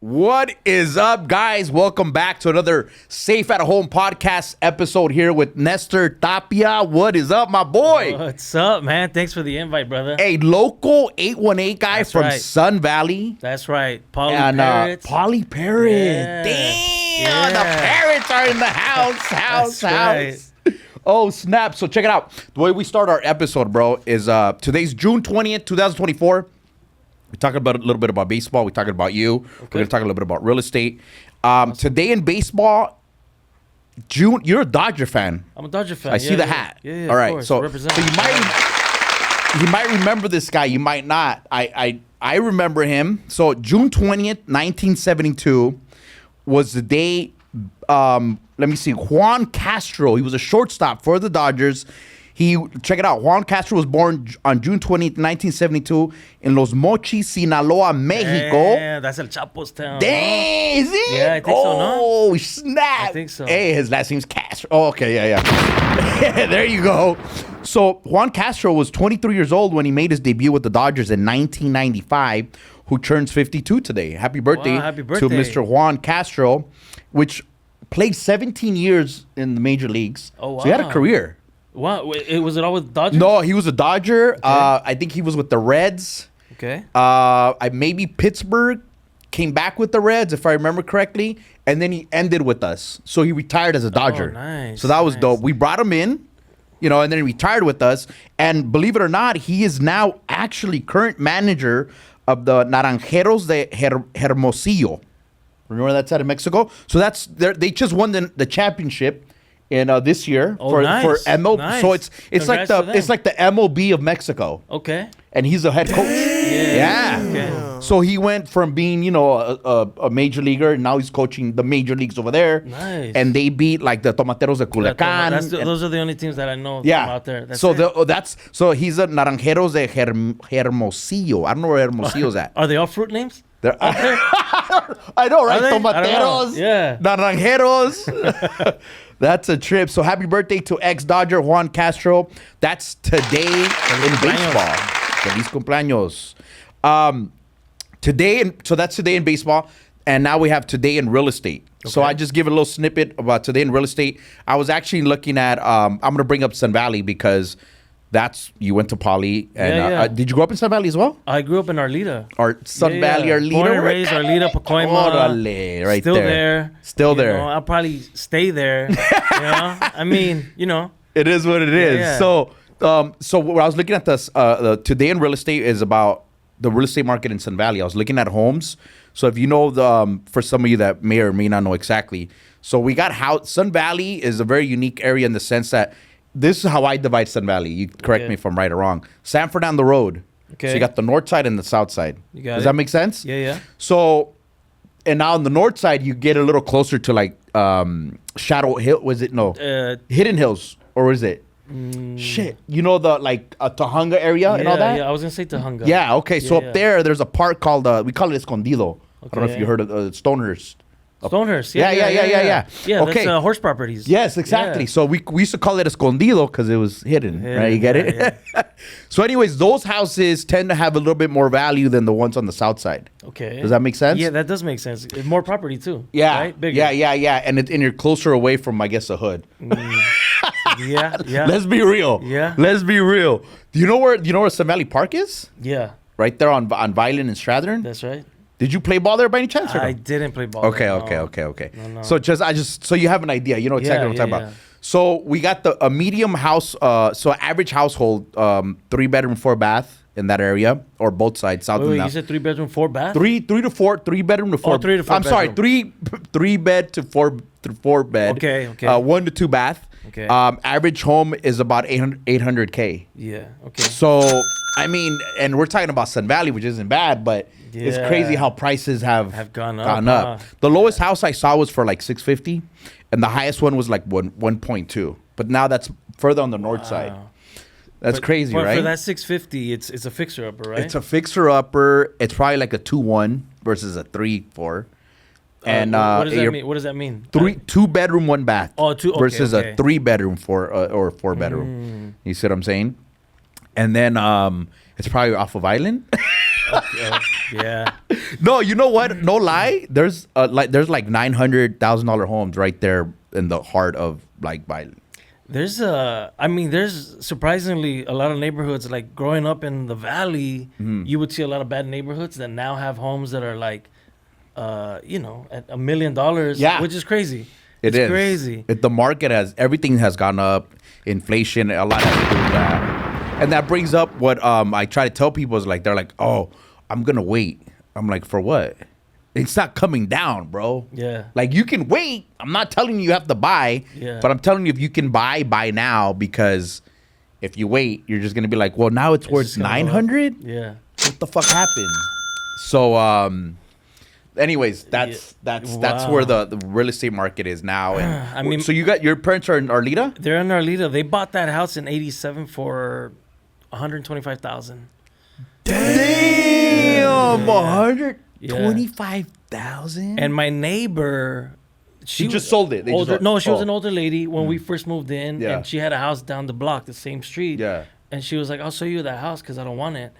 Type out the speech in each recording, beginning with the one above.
What is up, guys? Welcome back to another Safe at Home podcast episode here with Nestor Tapia. What is up, my boy? What's up, man? Thanks for the invite, brother. A local 818 guy That's from right. Sun Valley. That's right. Poly And Parrots. Poly Parrot. Yeah. Damn, the Yeah. parrots are in the house. That's right. Oh, snap. So check it out. The way we start our episode, bro, is today's June 20th, 2024. We're talking about a little bit about baseball. We're talking about you. Okay. We're going to talk a little bit about real estate. Today in baseball, June, you're a Dodger fan. I'm a Dodger fan. I see the hat. Yeah, all right. Course. So Represent. you might remember this guy. You might not. I remember him. So June 20th, 1972 was the day. Let me see. Juan Castro. He was a shortstop for the Dodgers. Check it out. Juan Castro was born on June 20th, 1972 in Los Mochis, Sinaloa, Mexico. Yeah, that's El Chapo's town. Dang, is it? Yeah, I think so, no? Oh, snap. I think so. Hey, his last name's Castro. Oh, okay, yeah. There you go. So Juan Castro was 23 years old when he made his debut with the Dodgers in 1995, who turns 52 today. Happy birthday, happy to birthday. Mr. Juan Castro, which played 17 years in the major leagues. Oh, So he had a wow. career. What? Was it all with Dodgers? No, he was a Dodger. I think he was with the Reds. Okay. Maybe Pittsburgh came back with the Reds, if I remember correctly, and then he ended with us. So he retired as a Dodger. nice, So that was nice. dope. We brought him in, and then he retired with us. And believe it or not, he is now actually current manager of the Naranjeros de Hermosillo. Remember that's out of Mexico? So they just won the championship in this year for MLB. Nice. So it's like Congrats to them. it's like the MLB of Mexico. Okay. And he's the head coach. Yeah. Okay. So he went from being, a major leaguer, and now he's coaching the major leagues over there. Nice. And they beat like the Tomateros de Culiacán. Those are the only teams that I know Yeah. from out there. That's so it. so he's a Naranjeros de Hermosillo. I don't know where Hermosillo's at. Are they all fruit names? I know, right? Are they? I don't know. Tomateros. Yeah. Naranjeros. That's a trip. So happy birthday to ex-Dodger Juan Castro. That's today in baseball. Feliz cumpleaños. So that's today in baseball. And now we have today in real estate. So Okay. I just give a little snippet about today in real estate. I was actually looking at, I'm going to bring up Sun Valley because you went to Poly. And Yeah. did you grow up in Sun Valley as well? I grew up in Arleta. Or Sun Valley, Yeah. Arleta? Born and raised Arleta, Pacoima. Orale, right Still there. there. Still You there. know, I'll probably stay there. I mean, It is what it is. Yeah. So when I was looking at this, today in real estate is about the real estate market in Sun Valley. I was looking at homes. So if you know for some of you that may or may not know exactly, so we got Sun Valley is a very unique area in the sense that this is how I divide Sun Valley. You correct me if I'm right or wrong. San Fernando Road. Okay. So you got the north side and the south side. You got Does it. that make sense? Yeah. So, and now on the north side, you get a little closer to like Shadow Hill. Was it no Hidden Hills, or is it? Shit, the like Tahunga area and all that. Yeah, I was gonna say Tahunga. Yeah. Okay. So Yeah. up there's a park called we call it Escondido. I don't know if Okay. you heard of Stonehurst. Stonehurst. Yeah. Yeah, Okay. that's horse properties. Yes, exactly. Yeah. So we used to call it Escondido because it was hidden, right? You get it? So anyways, those houses tend to have a little bit more value than the ones on the south side. Okay. Does that make sense? Yeah, that does make sense. More property too. Yeah. Right? Bigger. Yeah. And you're closer away from, I guess, the hood. Yeah. Let's be real. Yeah. Let's be real. Do you know where Sun Valley Park is? Yeah. Right there on Violin and Strathern. That's right. Did you play ball there by any chance? Or no? I didn't play ball. Okay. No. So so you have an idea. You know exactly what I'm talking about. So we got a medium house. So average household, 3-bedroom, 4-bath in that area, or both sides, south Wait, and you north. said 3-bedroom, 4-bath? 3-bedroom to 4. 3 to 4 I'm sorry, bedroom. 3 bed to 4 bed. Okay. 1 to 2 bath. Okay. Average home is about 800K. Yeah. Okay. So I mean, and we're talking about Sun Valley, which isn't bad, but it's Yeah. crazy how prices have gone up. The lowest house I saw was for like 650, and the highest one was like 1.2. But now that's further on the north side. That's crazy, but right? for that 650, it's a fixer upper, right? It's a fixer upper. It's probably like a 2-1 versus a 3-4. And what does that mean? What does that mean? 2-bedroom, 1-bath. Oh, two. Okay, versus okay. a 3-bedroom or 4-bedroom. You see what I'm saying? And then it's probably off of Island. Yeah. No, you know what? No lie. There's like $900,000 homes right there in the heart of like by. There's surprisingly a lot of neighborhoods, like growing up in the valley, you would see a lot of bad neighborhoods that now have homes that are like, at $1 million, Yeah. which is crazy. It's crazy. The market everything has gone up, inflation, a lot has to do with that. And that brings up what I try to tell people is like, they're like, oh, I'm going to wait. I'm like, for what? It's not coming down, bro. Yeah. Like, you can wait. I'm not telling you have to buy, but I'm telling you if you can buy now, because if you wait, you're just going to be like, well, now it's worth 900? Yeah. What the fuck happened? So, anyways, that's where the real estate market is now. And I mean, so you got your parents are in Arleta? They're in Arleta. They bought that house in '87 for $125,000. Damn, $125,000. And my neighbor, she just sold it. She was an older lady when we first moved in, and she had a house down the block, the same street. Yeah. And she was like, "I'll show you that house because I don't want it."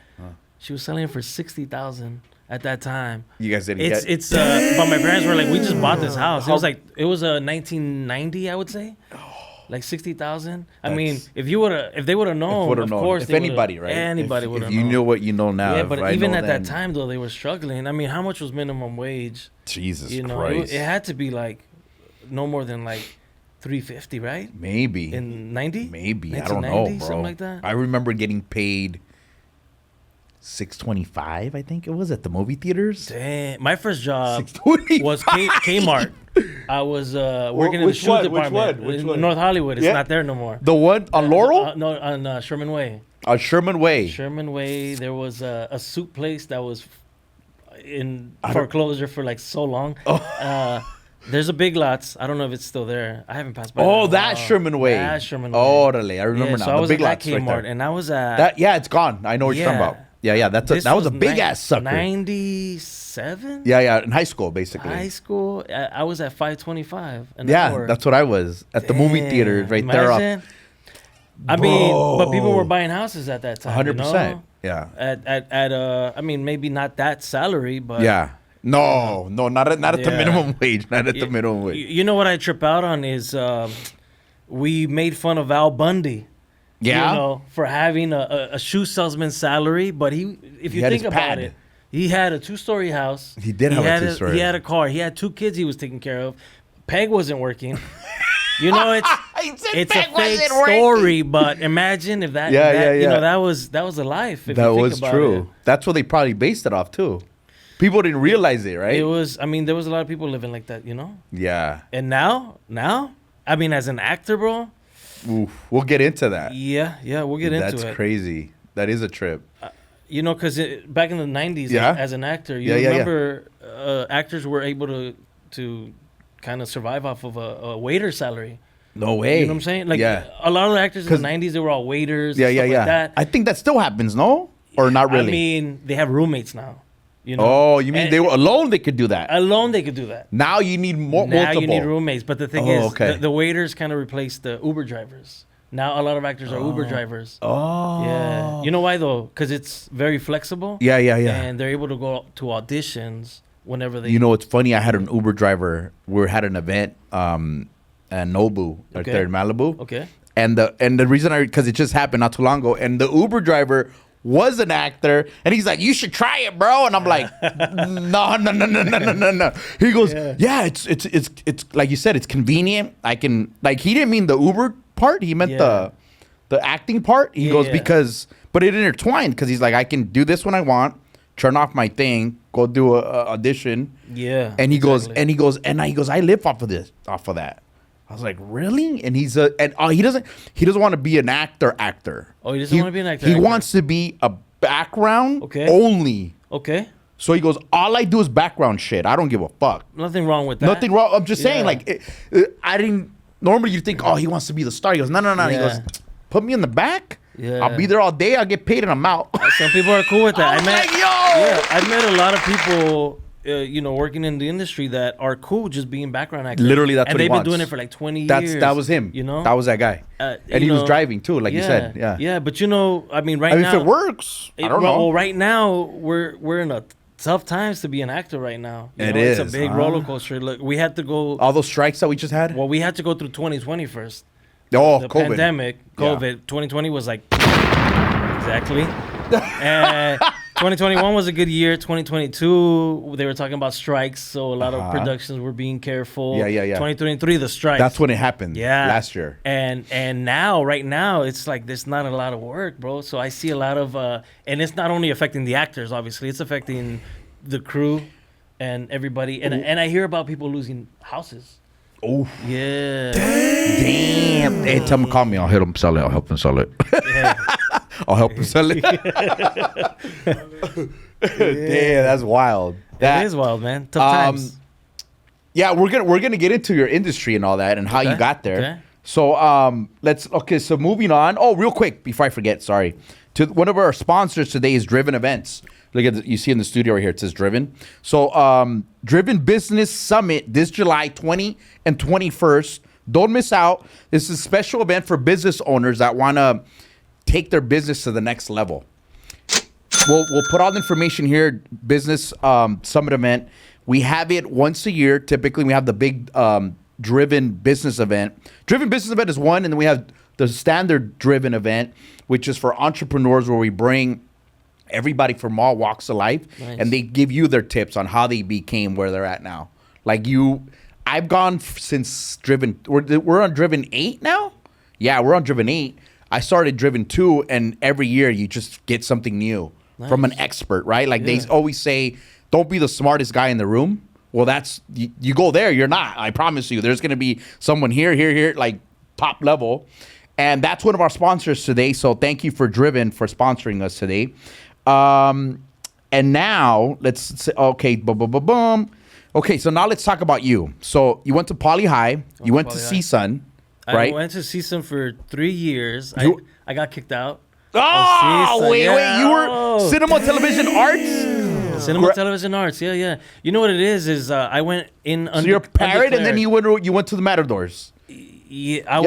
She was selling it for $60,000 at that time. You guys didn't get it. But my parents were like, "We just bought this house." It was a 1990, I would say. Like 60,000. I mean, if they would have known, of course, if anybody, right? Anybody would have known. If you knew what you know now. Yeah, but even at that time, though, they were struggling. I mean, how much was minimum wage? Jesus Christ. It had to be like no more than like $350, right? Maybe. In 90? Maybe. I don't know, bro. Something like that. I remember getting paid $625, I think it was, at the movie theaters. Damn. My first job was Kmart. I was working in the shoe department. Which one? North Hollywood. It's not there no more. The one on Laurel? No, on Sherman Way. On Sherman Way. Sherman Way. There was a soup place that was in foreclosure for like so long. There's a Big Lots. I don't know if it's still there. I haven't passed by. Oh, that Sherman Way. That Sherman Way. Orale. I remember now. So I was the Big at Lots Kmart, right there. and I was at that. Yeah, it's gone. I know what you're talking about. Yeah. That was a big ass sucker. 97. Yeah. In high school, basically. High school. I was at $5.25 an hour. That's what I was at the movie theater right there. I mean, but people were buying houses at that time. 100%. Yeah. At I mean, maybe not that salary, but yeah. No, not at the minimum wage. Not at the minimum wage. You know what I trip out on is we made fun of Al Bundy. Yeah. For having a shoe salesman's salary, but if you think about it, he had a 2-story house. He did have a 2-story. He had a car. He had 2 kids he was taking care of. Peg wasn't working. It's a fake story, but imagine if that, that was a life. If that you think was about true. It. That's what they probably based it off too. People didn't realize it, right? It was. I mean, there was a lot of people living like that, Yeah. And now, I mean, as an actor, bro. Oof, we'll get into that. Yeah, we'll get into it. That's crazy. That is a trip. Because back in the 90s, as an actor, you remember actors were able to kind of survive off of a waiter salary. No way. You know what I'm saying? Like a lot of the actors in the 90s, they were all waiters. Like that. I think that still happens, no? Or not really? I mean, they have roommates now. Oh, you mean they were alone? They could do that. Alone, they could do that. Now you need multiple. Now you need roommates. But the thing is, the waiters kind of replaced the Uber drivers. Now a lot of actors are Uber drivers. Oh. Yeah. You know why though? Because it's very flexible. Yeah. And they're able to go to auditions whenever they. You know, it's funny. I had an Uber driver. We had an event at Nobu, right there in Malibu. Okay. And the reason because it just happened not too long ago, and the Uber driver was an actor, and he's like, "You should try it, bro." And I'm like, "No." He goes, "Yeah, it's like you said, it's convenient. I can he didn't mean the Uber part. He meant the acting part." He goes but it intertwined because he's like, "I can do this when I want, turn off my thing, go do a audition." Yeah. And he goes, "I live off of that." I was like, really? And he doesn't want to be an actor. Oh, he doesn't want to be an actor. He wants to be a background only. Okay. So he goes, all I do is background shit. I don't give a fuck. Nothing wrong with that. Nothing wrong. I'm just saying, I didn't. Normally you think, he wants to be the star. He goes, no. Yeah. He goes, put me in the back. Yeah. I'll be there all day. I'll get paid and I'm out. Some people are cool with that. I met a lot of people working in the industry that are cool just being background actors. Literally, that's and what he they've wants. been doing it for like 20 years. That was him. That was that guy. And he was driving too, like you said. Yeah. Yeah, but I mean, now if it works, I don't know. Well, right now we're in a tough times to be an actor right now. It's a big roller coaster. Look, we had to go. All those strikes that we just had. Well, we had to go through 2020 first. Oh, the COVID. Pandemic, COVID. Yeah. 2020 was like exactly. And 2021 was a good year. 2022, they were talking about strikes, so a lot of productions were being careful. Yeah. 2023, the strikes. That's when it happened. Yeah, last year. And right now, it's like there's not a lot of work, bro. So I see a lot of, and it's not only affecting the actors, obviously, it's affecting the crew and everybody. And I hear about people losing houses. Oh yeah! Damn! Hey, tell him, call me. I'll sell it. I'll help him sell it. Yeah. I'll help him sell it. Damn, that's wild. That is wild, man. Tough times. Yeah, we're gonna get into your industry and all that and how you got there. Okay. So So moving on. Oh, real quick before I forget. Sorry. To one of our sponsors today is Driven Events. Look at you see in the studio right here. It says Driven. So Driven Business Summit this July 20 and 21st. Don't miss out. This is a special event for business owners that want to take their business to the next level. We'll put all the information here. Business Summit event. We have it once a year. Typically, we have the big Driven Business event. Driven Business event is one, and then we have the standard Driven event, which is for entrepreneurs, where we bring everybody from all walks of life, and they give you their tips on how they became where they're at now. Like I've gone since Driven. We're on Driven 8 now. Yeah, we're on Driven 8. I started Driven 2, and every year you just get something new from an expert, right? Like they always say, don't be the smartest guy in the room. Well, that's you go there, you're not. I promise you, there's gonna be someone here, like top level, and that's one of our sponsors today. So thank you for Driven for sponsoring us today. And now let's say, okay, boom. Okay, so now let's talk about you. So you went to Poly High, you went to CSUN, right? I went to CSUN for 3 years. I got kicked out. Oh, wait, you were Cinema Television Arts? Cinema Television Arts, yeah. You know what it is I went in. So you're a parrot, and then you went to the Matadors. Yeah, I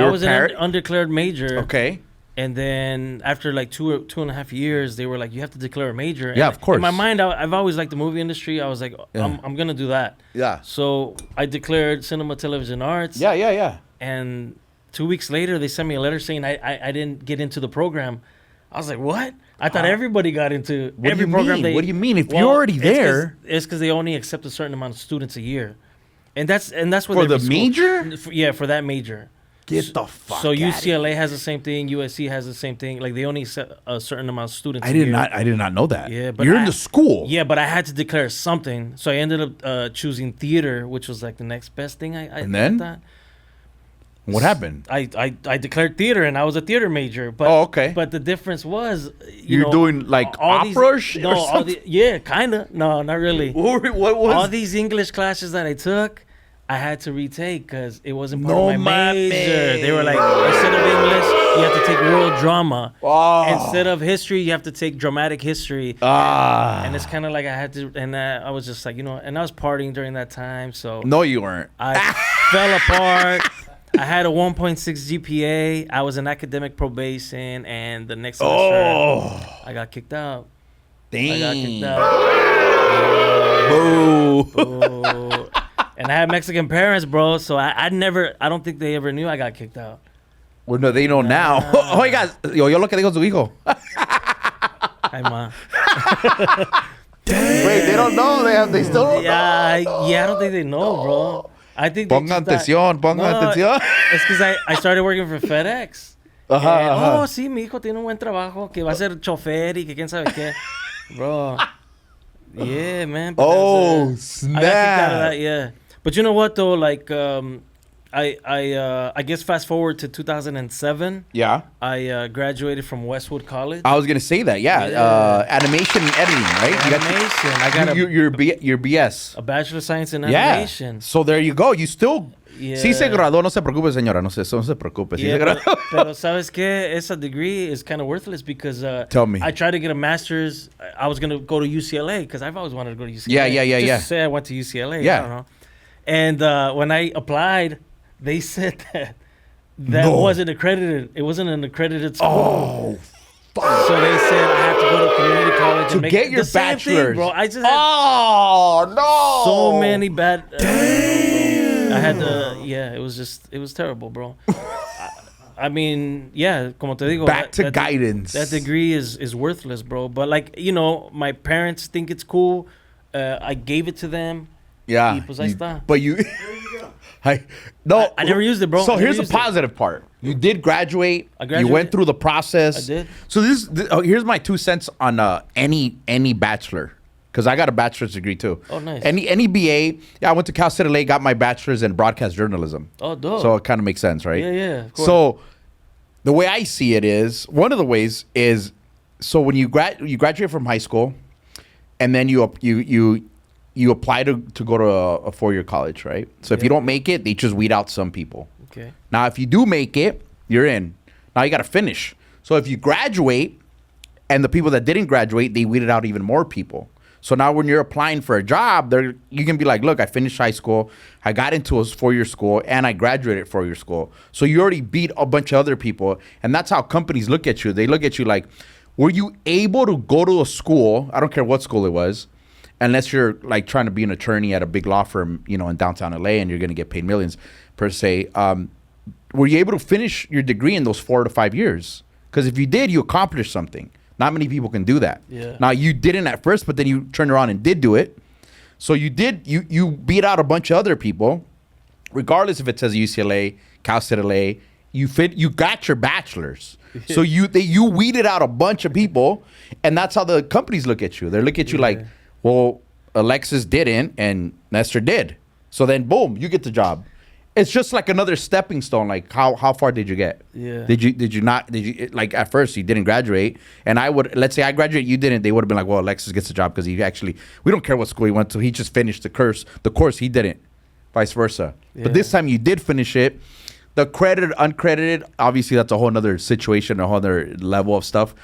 was an undeclared major. Okay. And then after like two and a half years, they were like, you have to declare a major. Yeah, of course. In my mind, I've always liked the movie industry. I was like, I'm going to do that. Yeah. So I declared Cinema Television Arts. Yeah. And 2 weeks later, they sent me a letter saying I didn't get into the program. I was like, what? I thought everybody got into every program. What do you mean? If you're already there. It's because they only accept a certain amount of students a year. And that's what for the major? For that major. Get the fuck So UCLA has the same thing. USC has the same thing. Like they only accept a certain amount of students. I did not know that. Yeah, but you're in the school. Yeah, but I had to declare something. So I ended up choosing theater, which was like the next best thing. And then thought. What happened? I declared theater, and I was a theater major. But, okay. But the difference was, you're doing like opera or something? Yeah, kind of. No, not really. What was all these English classes that I took? I had to retake because it wasn't part of my major. They were like, instead of English, you have to take world drama. Instead of history, you have to take dramatic history. And it's kind of like I had to, and I was just like, and I was partying during that time. So no, you weren't. I fell apart. I had a 1.6 GPA. I was in academic probation, and the next semester, I got kicked out. Dang. I got kicked out. Boo. And I had Mexican parents, bro, so I don't think they ever knew I got kicked out. Well, no, they know now. Oiga, yo lo que digo su hijo. Hi, ma. Wait, they don't know. They still don't know. Yeah, I don't think they know, bro. I think pongan atención. Es because I started working for FedEx. Sí, mi hijo tiene un buen trabajo, que va a ser chofer y que quién sabe qué. Bro. Yeah, man. Snap. I got kicked out of that, yeah. But you know what though? Like, I guess fast forward to 2007. Yeah. I graduated from Westwood College. I was gonna say that. Yeah. Animation and editing, right? Animation. I got your BS. A Bachelor of Science in Animation. So there you go. You still Yeah. Sí se graduó, no se preocupe, señora. No se preocupe. Sí Yeah, se graduó. pero ¿sabes qué? Esa degree is kind of worthless because Tell me. I tried to get a master's. I was going to go to UCLA because I've always wanted to go to UCLA. Yeah. Just to say I went to UCLA. Yeah. I don't know. And when I applied, they said that wasn't accredited. It wasn't an accredited school. Oh, fuck. So they said I have to go to community college To and make get your the same bachelor's. thing, bro. I just had no. so many bad. Damn. I had to. Yeah, it was terrible, bro. I mean, yeah, como te digo. Back to guidance. That degree is worthless, bro. But like, you know, my parents think it's cool. I gave it to them. Yeah. Y pues ahí está. But you. I never used it, bro. So I here's never the used it. positive part. You did graduate. I graduated. You went through the process. I did. So here's my 2 cents on any bachelor, because I got a bachelor's degree too. Oh, nice. Any BA. Yeah, I went to Cal State LA, got my bachelor's in broadcast journalism. Oh, dope. So it kind of makes sense, right? Yeah, of course. So the way I see it is, one of the ways is, so when you graduate from high school, and then you apply to go to a 4-year college, right? So if you don't make it, they just weed out some people. Okay. Now, if you do make it, you're in. Now you got to finish. So if you graduate, and the people that didn't graduate, they weeded out even more people. So now when you're applying for a job, you can be like, look, I finished high school, I got into a 4-year school, and I graduated 4-year school. So you already beat a bunch of other people, and that's how companies look at you. They look at you like, were you able to go to a school, I don't care what school it was, unless you're like trying to be an attorney at a big law firm, you know, in downtown LA, and you're going to get paid millions per se. Were you able to finish your degree in those 4 to 5 years? Because if you did, you accomplished something. Not many people can do that. Yeah. Now you didn't at first, but then you turned around and did do it. So you beat out a bunch of other people, regardless if it says UCLA, Cal State LA. You got your bachelor's. So you weeded out a bunch of people, and that's how the companies look at you. They look at you like, well, Alexis didn't, and Nestor did. So then, boom, you get the job. It's just like another stepping stone. Like, how far did you get? Yeah. Did you like at first you didn't graduate, and let's say I graduate, you didn't. They would have been like, well, Alexis gets the job because we don't care what school he went to. He just finished the course. He didn't. Vice versa. Yeah. But this time you did finish it. The credited, uncredited, obviously that's a whole other situation, a whole other level of stuff.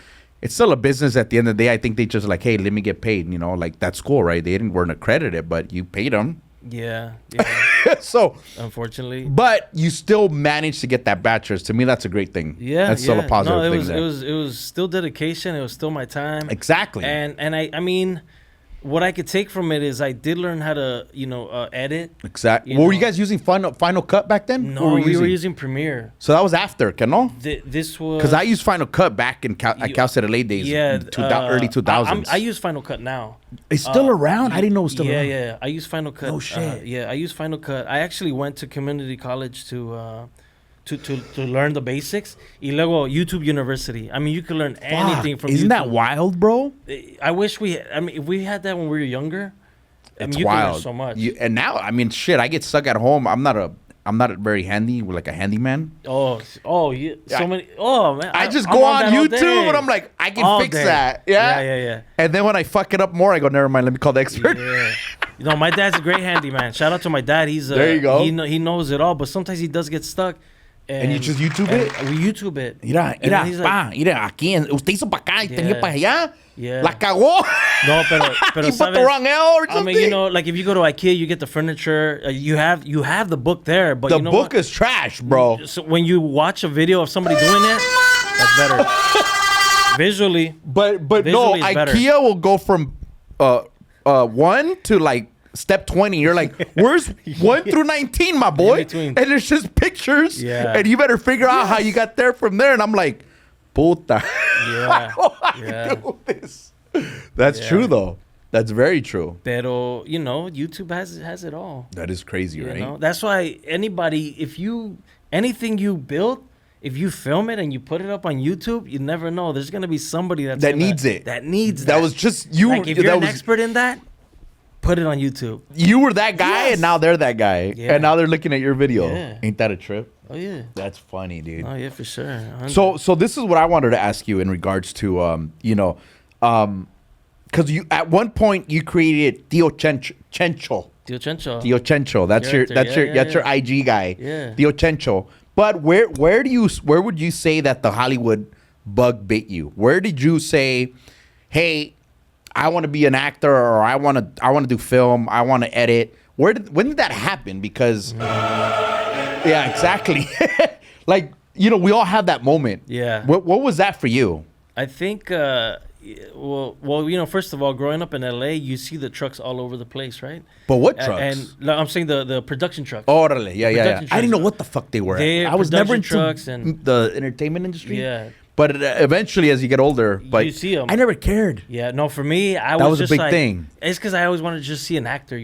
It's still a business at the end of the day. I think they just like, hey, let me get paid. You know, like that's cool, right? They weren't accredited, but you paid them. Yeah. So, unfortunately, but you still managed to get that bachelor's. To me, that's a great thing. Yeah, that's still a positive thing. It was still dedication. It was still my time. Exactly. And I mean, what I could take from it is I did learn how to, edit. Exactly. Were you guys using Final Cut back then? No, we were using Premiere. So that was after, no? This was... Because I used Final Cut back at Cal State LA days. Yeah. Early 2000s. I use Final Cut now. It's still around? I didn't know it was still around. Yeah. I use Final Cut. No shit. I use Final Cut. I actually went to community college to learn the basics. Y luego YouTube University. I mean, you can learn anything from YouTube. Isn't that wild, bro? I wish if we had that when we were younger, It's you wild. can learn so much. And now, I mean, shit, I get stuck at home. I'm not very handy, like a handyman. Oh, yeah. So many. Oh, man. I just go on YouTube and I'm like, I can fix that. Yeah. And then when I fuck it up more, I go, never mind, let me call the expert. Yeah. My dad's a great handyman. Shout out to my dad. He's there you go. He knows it all, but sometimes he does get stuck. And you just YouTube it? We YouTube it. Mira, aquí, usted hizo para acá y tenía para allá. Yeah. La cagó. No, pero you put the wrong L or something. I mean, like if you go to IKEA, you get the furniture. You have the book there, but the you know book is trash, bro. So when you watch a video of somebody doing it, that's better. Visually, but no, IKEA will go from 1 to like step 20. You're like, where's 1 through 19, my boy? And it's just pictures. Yeah. And you better figure out how you got there from there. And I'm like, puta. Yeah. How do I do this? That's true, though. That's very true. Pero, YouTube has it all. That is crazy, right? That's why anything you build, if you film it and you put it up on YouTube, you never know. There's going to be somebody that needs it. That needs that. That was just you. Like if you're an expert in that, put it on YouTube. You were that guy, and now they're that guy. Yeah. And now they're looking at your video. Yeah. Ain't that a trip? Oh, yeah. That's funny, dude. Oh, yeah, for sure. 100. So this is what I wanted to ask you in regards to, because you at one point you created Tio Chencho. Tio Chencho. Tio Chencho. That's your IG guy. Yeah. Tio Chencho. But where would you say that the Hollywood bug bit you? Where did you say, hey, I want to be an actor, or I want to do film, I want to edit? When did that happen? Because yeah, exactly. Like, we all have that moment. Yeah. What was that for you? I think, first of all, growing up in LA, you see the trucks all over the place, right? But what trucks? And I'm saying the production trucks. Orale, yeah. Production I didn't know trucks. what the fuck they were. They're I was never production into trucks and- the entertainment industry. Yeah. But eventually, as you get older, but You see 'em. I never cared. Yeah, no, for me, That was a just big like, thing. It's because I always wanted to just see an actor,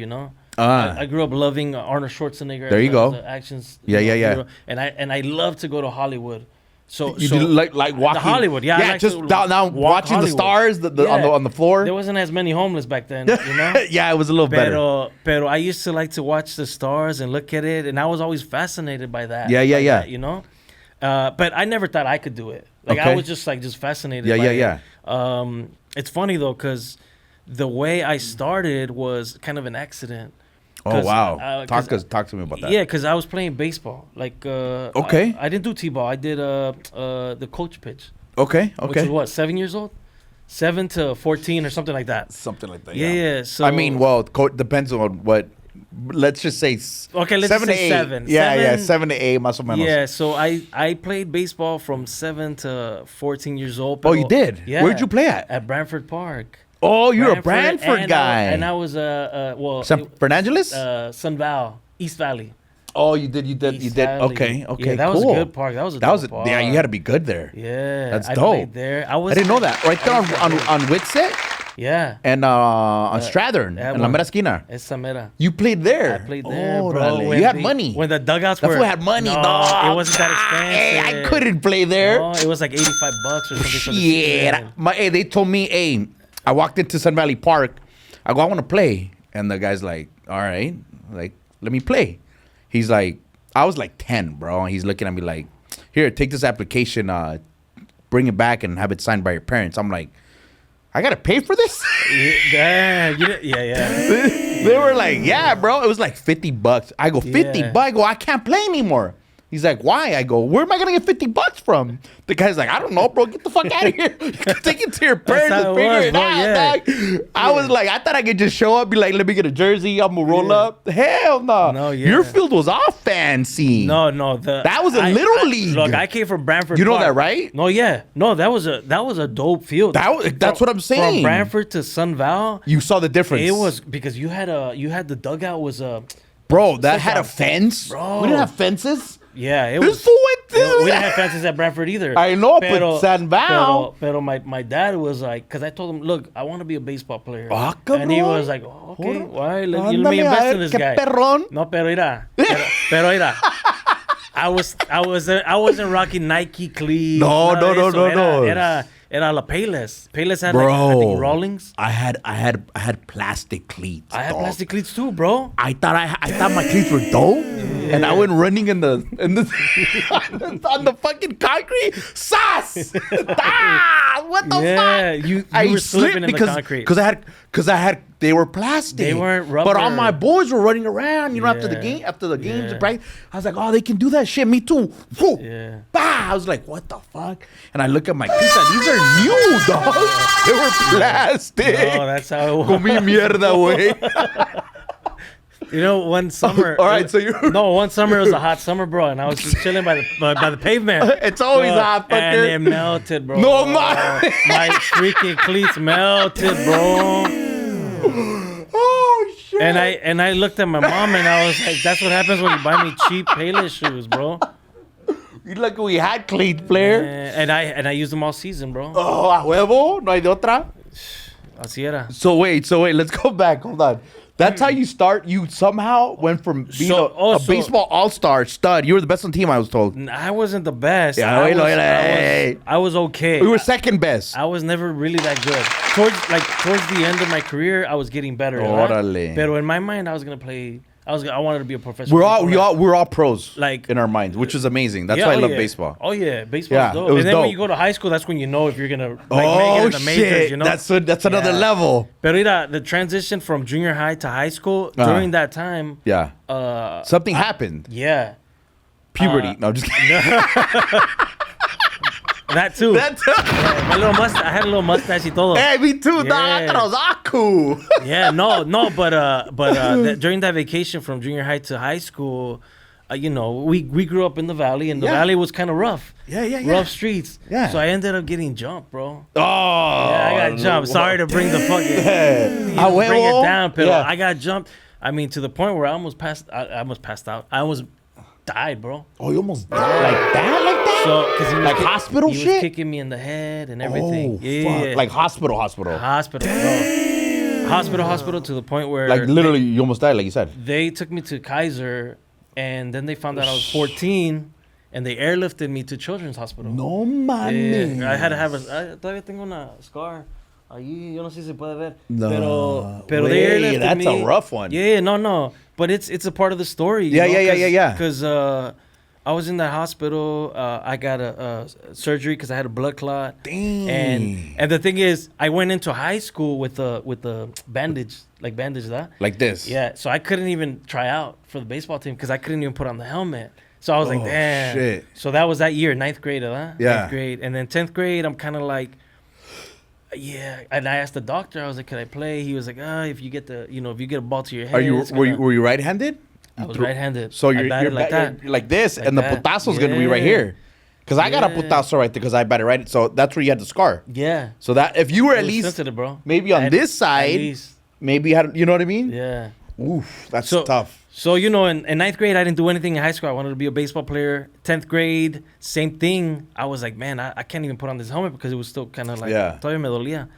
Ah. I grew up loving Arnold Schwarzenegger. There you go. as a actions. Yeah. hero. And I love to go to Hollywood. So You did like walking the Hollywood, yeah. I Yeah, like just to down walk watching Hollywood. the stars Yeah. on the floor. There wasn't as many homeless back then, Yeah, it was a little better. Pero I used to like to watch the stars and look at it, and I was always fascinated by that. Yeah. That, but I never thought I could do it. Like Okay. I was just fascinated. Yeah, by yeah. it. It's funny though, because the way I started was kind of an accident. Oh wow! Talk to me about that. Yeah, because I was playing baseball. Like Okay. I didn't do t-ball. I did the coach pitch. Okay. Which was what, 7 years old? 7 to 14 or something like that. Something like that. Yeah. So I mean, well, depends on what. Let's just say. Okay, let's 7 to say 8. 7. Yeah, 7 to 8, más o menos. Yeah, so I played baseball from 7 to 14 years old. Oh, you did? Yeah. Where'd you play at? At Brantford Park. Oh, you're a Brantford and guy. And I was San Fernando? Sun Val, East Valley. Oh, you did. East Valley. Okay. Yeah, that was a good park. That was a dope park. Yeah, you had to be good there. Yeah, That's I dope. played there. I didn't know that. Right there on Whitsett Yeah. and on Strathern and La Mera Esquina. Esa mera. You played there. I played there, Oh, bro. dale. When You had the- money. When the dugouts That's were. who had money, no, dog. it wasn't that expensive. Hey, I couldn't play there. No, it was like $85 or something. For the Yeah. season. They told me, hey, I walked into Sun Valley Park. I go, I want to play. And the guy's like, all right, like, let me play. He's like, I was like 10, bro. And he's looking at me like, here, take this application, bring it back and have it signed by your parents. I'm like, I got to pay for this? Yeah. They were like, yeah, bro. It was like $50. I go, 50 Yeah. bucks? I go, I can't play anymore. He's like, why? I go, where am I going to get $50 from? The guy's like, I don't know, bro. Get the fuck out of here. Take it to your parents how and it figure was, it bro, out, yeah. dog. I was like, I thought I could just show up, be like, let me get a jersey. I'm going to roll up. Hell no. No, yeah. Your field was all fancy. No. That was a little league. Look, I came from Brantford. You know Park. that, right? No, yeah. No, that was a dope field. That's what I'm saying. From Brantford to Sun Val. You saw the difference. It was because you had the dugout was a. Bro, that had a fence. Bro. We didn't have fences. Yeah, it This was. fool went We didn't have fences at Brantford either. I know, but San Val. Pero my dad was like, because I told him, look, I want to be a baseball player. Ah, and he cabrón. was like, oh, okay, why? Let me Ándale, invest a in ver, this qué guy. perrón. No, pero mira. I wasn't rocking Nike cleats. No. Era La Payless. Payless had Bro, like, I think Rawlings. I had plastic cleats. I had dog. plastic cleats too, bro. I thought my cleats were dope, and I went running in the on the fucking concrete. Sauce! What the fuck? You I were slipped slipping in the concrete. because I had they were plastic. They weren't But all rubber. my boys were running around. After the Yeah. games, Yeah. right? I was like, oh, they can do that shit. Me too. Whew. Yeah. Bah! I was like, what the fuck? And I look at my cleats. These are new, dog. They were plastic. No, that's how it was. Comí mierda, güey. You know, one summer. All right, so you're- No, one summer it was a hot summer, bro, and I was just chilling by the pavement. It's always Bro, hot, fucker. and it melted, bro. No, man. My freaking cleats melted, bro. Oh shit. And I looked at my mom and I was like, "That's what happens when you buy me cheap Payless shoes, bro." You lucky we had cleats, player. And I used them all season, bro. Oh, a huevo, no hay de otra. Así era. So wait, let's go back. Hold on. That's how you start. You somehow went from being a baseball all-star stud. You were the best on the team, I was told. I wasn't the best. Yeah, I was okay. We were second best. I was never really that good. Towards the end of my career, I was getting better. Órale. Pero in my mind, I was gonna play I wanted to be a professional. We're all pros, like in our minds, which is amazing. That's why I love baseball. Oh yeah, baseball. Yeah, is dope. it was And then dope. when you go to high school, that's when you know if you're gonna make it in the majors. You know, that's another level. But the transition from junior high to high school during that time. Yeah. Something happened. Yeah. Puberty. No, I'm just kidding. That too. Yeah, my little mustache. I had a little mustache y todo. Hey, me too, dog. I thought I was cool. Yeah, no, but during that vacation from junior high to high school, you know, we grew up in the valley, and the valley was kind of rough. Yeah. Rough streets. Yeah. So I ended up getting jumped, bro. Oh. Yeah, I got jumped. Sorry to bring the fucking bring it down, pero I got jumped. I mean, to the point where I almost passed out. I almost died, bro. Oh, you almost died like that? So, cause he was hospital shit? He was kicking me in the head and everything. Oh, yeah. Like hospital. Hospital, bro. Hospital to the point where like literally you almost died, like you said. They took me to Kaiser, and then they found out I was 14, and they airlifted me to Children's Hospital. No mames. Yeah, I had to have todavía tengo una scar. Ahí, yo no sé si se puede ver. No. Pero they airlifted that's me. a rough one. Yeah, no. But it's a part of the story. Yeah. Because I was in that hospital. I got a surgery because I had a blood clot. Dang. And the thing is, I went into high school with the bandage, that. Like this. Yeah. So I couldn't even try out for the baseball team because I couldn't even put on the helmet. So I was like, damn. Shit. So that was that year, 9th grade, huh? Yeah. 9th grade. And then 10th grade, I'm kind of like, yeah. And I asked the doctor, I was like, can I play? He was like, if you get a ball to your head. Were you right-handed? I was right-handed. So you're like that. like this, like and the that. putazo's gonna be right here. Because I got a putazo right there because I batted right. So that's where you had the scar. Yeah. So that if you were It at was least sensitive, bro. maybe on this side, maybe you had, you know what I mean? Yeah. Oof, that's tough. So, you know, in 9th grade, I didn't do anything in high school. I wanted to be a baseball player. 10th grade, same thing. I was like, man, I can't even put on this helmet because it was still kind of like, todavía me dolía.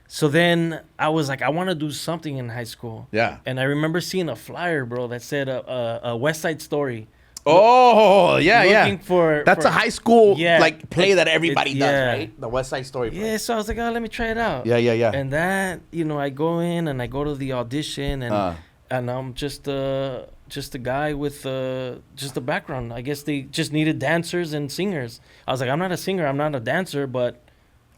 So then I was like, I want to do something in high school. Yeah. And I remember seeing a flyer, bro, that said a West Side Story. Oh, yeah. That's a high school like play that everybody does, right? The West Side Story play. Yeah, so I was like, let me try it out. Yeah. And that, you know, I go in and I go to the audition and I'm just a guy with just a background. I guess they just needed dancers and singers. I was like, I'm not a singer, I'm not a dancer, but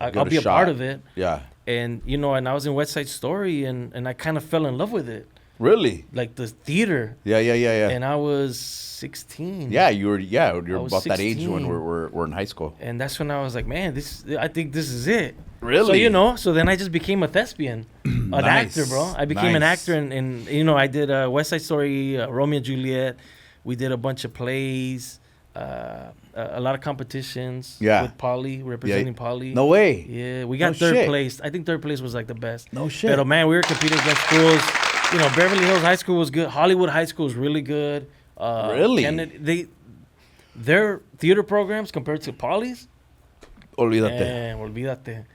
I'll be a part of it. Yeah. And, you know, and I was in West Side Story and I kind of fell in love with it. Really? Like the theater. Yeah. And I was 16. Yeah, you're about 16. that age when we're in high school. And that's when I was like, man, I think this is it. Really? So, you know, so then I just became a thespian, an actor, bro. I became an actor, and you know, I did West Side Story, Romeo and Juliet. We did a bunch of plays, a lot of competitions with Poly, representing Poly. No way. Yeah, we got third place. I think third place was like the best. No shit. But man, we were competing against schools. You know, Beverly Hills High School was good. Hollywood High School was really good. Really? And their theater programs compared to Poly's. Olvídate.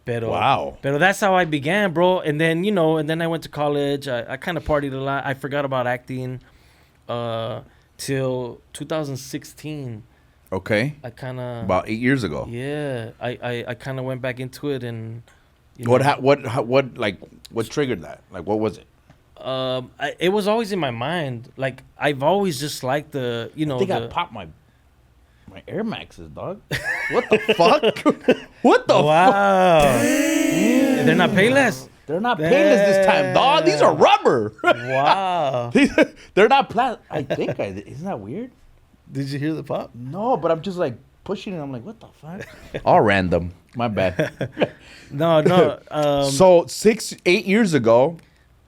Pero that's how I began, bro. And then, you know, I went to college. I kind of partied a lot. I forgot about acting till 2016. Okay. I kind of about 8 years ago. Yeah, I kind of went back into it, and what triggered that? Like, what was it? It was always in my mind. Like, I've always just liked the, you know. I think I popped my Air Maxes, dog. What the fuck? What the fuck? Wow. They're not Payless. They're not Payless this time, dog. These are rubber. Wow. They're not plastic. I think isn't that weird? Did you hear the pop? No, but I'm just like pushing it. I'm like, what the fuck? All random. My bad. No. So 8 years ago.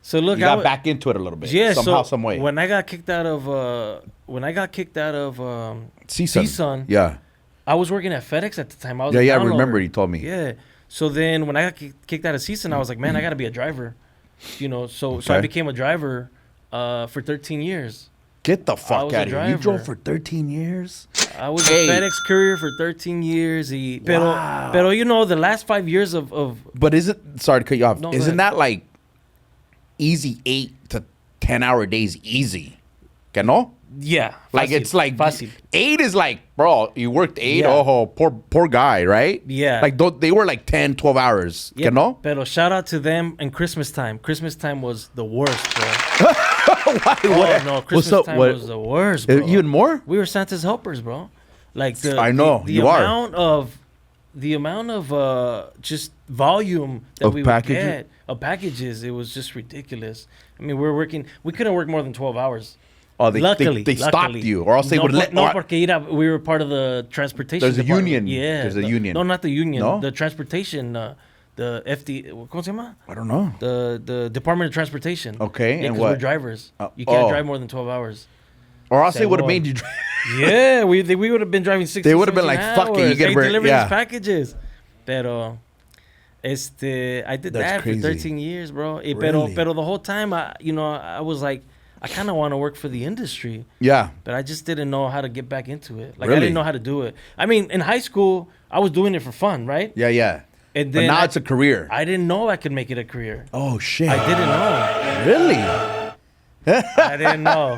So look, you got back into it a little bit. Yeah, somehow, some way. When I got kicked out of CSUN, yeah, I was working at FedEx at the time. I was I remember you told me. Yeah. So then when I got kicked out of CSUN, I was like, man, I got to be a driver. You know, so I became a driver for 13 years. Get the fuck out of here. You drove for 13 years? I was a FedEx courier for 13 years. Pero you know, the last 5 years of But sorry to cut you off. No, isn't that like easy 8 to 10 hour days easy? Que no? Yeah. Like fácil, it's like fácil. 8 is like, bro, you worked 8. Yeah. Oh, poor guy, right? Yeah. Like they were like 10, 12 hours. Yeah, Que no? Pero shout out to them in Christmas time. Christmas time was the worst, bro. Why? Oh no, Christmas time was the worst, bro. Even more? We were Santa's helpers, bro. Like I know, the you amount of just volume that Of we packages? would get of packages, it was just ridiculous. I mean, we couldn't work more than 12 hours. Oh, they stopped you, or else they would let. No, porque we were part of the transportation. There's a department. union. Yeah, There's a union. No, not the union. No? The transportation. The FD. ¿Cómo se llama? I don't know. The Department of Transportation. Okay, Yeah, and 'cause what? we're drivers. You can't oh. drive more than 12 hours. Or else Say they would have more. made you drive. Yeah, we would have been driving 60. They would have been like, hours. fuck it, you get Hey, rid- deliver yeah. these packages. Pero, I did That's that crazy. for 13 years, bro. Really? Pero the whole time, I was like, I kind of want to work for the industry, Yeah. but I just didn't know how to get back into it. Like, I Really? didn't know how to do it. I mean, in high school, I was doing it for fun, right? Yeah, yeah. And But then now it's a career. I didn't know I could make it a career. Oh, shit. I didn't know. Really? I didn't know.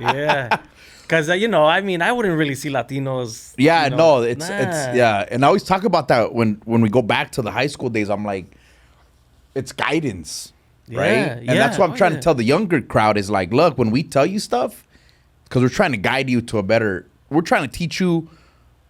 Yeah. Because, I mean, I wouldn't really see Latinos. Yeah, no, it's nah. yeah. And I always talk about that when we go back to the high school days. I'm like, it's guidance, right? Yeah, And that's what I'm trying to tell the younger crowd is like, look, when we tell you stuff, because we're trying to guide you to a better. We're trying to teach you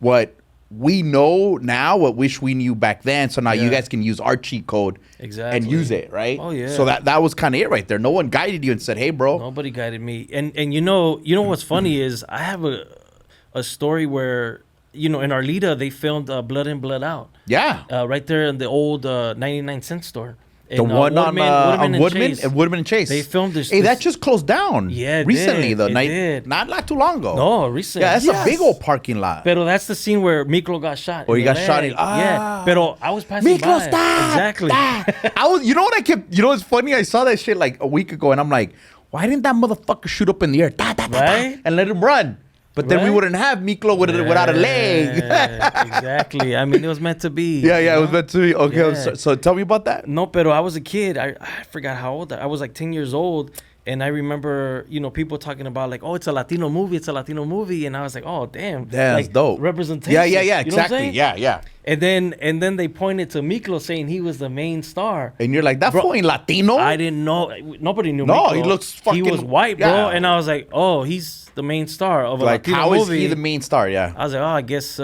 what we know now, what wish we knew back then. So now you guys can use our cheat code Exactly. and use it, right? Oh, yeah. So that was kind of it right there. No one guided you and said, hey, bro. Nobody guided me. And you know what's funny is I have a story where, in Arleta, they filmed Blood In, Blood Out. Yeah. Right there in the old 99-cent store. The one on Woodman and Chase. They filmed this. Hey, that just closed down. Yeah, it recently. did. The It night, did. not too long ago. No, recently. Yeah, that's a big old parking lot. Pero that's the scene where Miklo got shot. Oh, in he the got shot leg. in- Yeah. Pero I was passing Miklo, by. stop! Exactly. Stop. I was. You know what I kept? You know what's funny? I saw that shit like a week ago, and I'm like, why didn't that motherfucker shoot up in the air? Da, da, da, da, Right? and let him run. But then we Right? wouldn't have Miklo without a leg. Yeah, exactly. I mean, it was meant to be. Yeah, you it was know? meant to be. Okay, Yeah. so tell me about that. No, pero I was a kid. I forgot how old I was. Like 10 years old. And I remember, people talking about like, oh, it's a Latino movie. It's a Latino movie. And I was like, oh, damn. That's like, dope. Representation. Yeah, You know what I'm exactly. saying? Yeah. And then they pointed to Miklo saying he was the main star. And you're like, that Bro, fool ain't Latino. I didn't know. Nobody knew. No, Miklo. he looks fucking. He was white, bro. yeah. And I was like, oh, he's the main star of a Like, Latino how is movie. he the main star? Yeah. I was like, oh, I guess.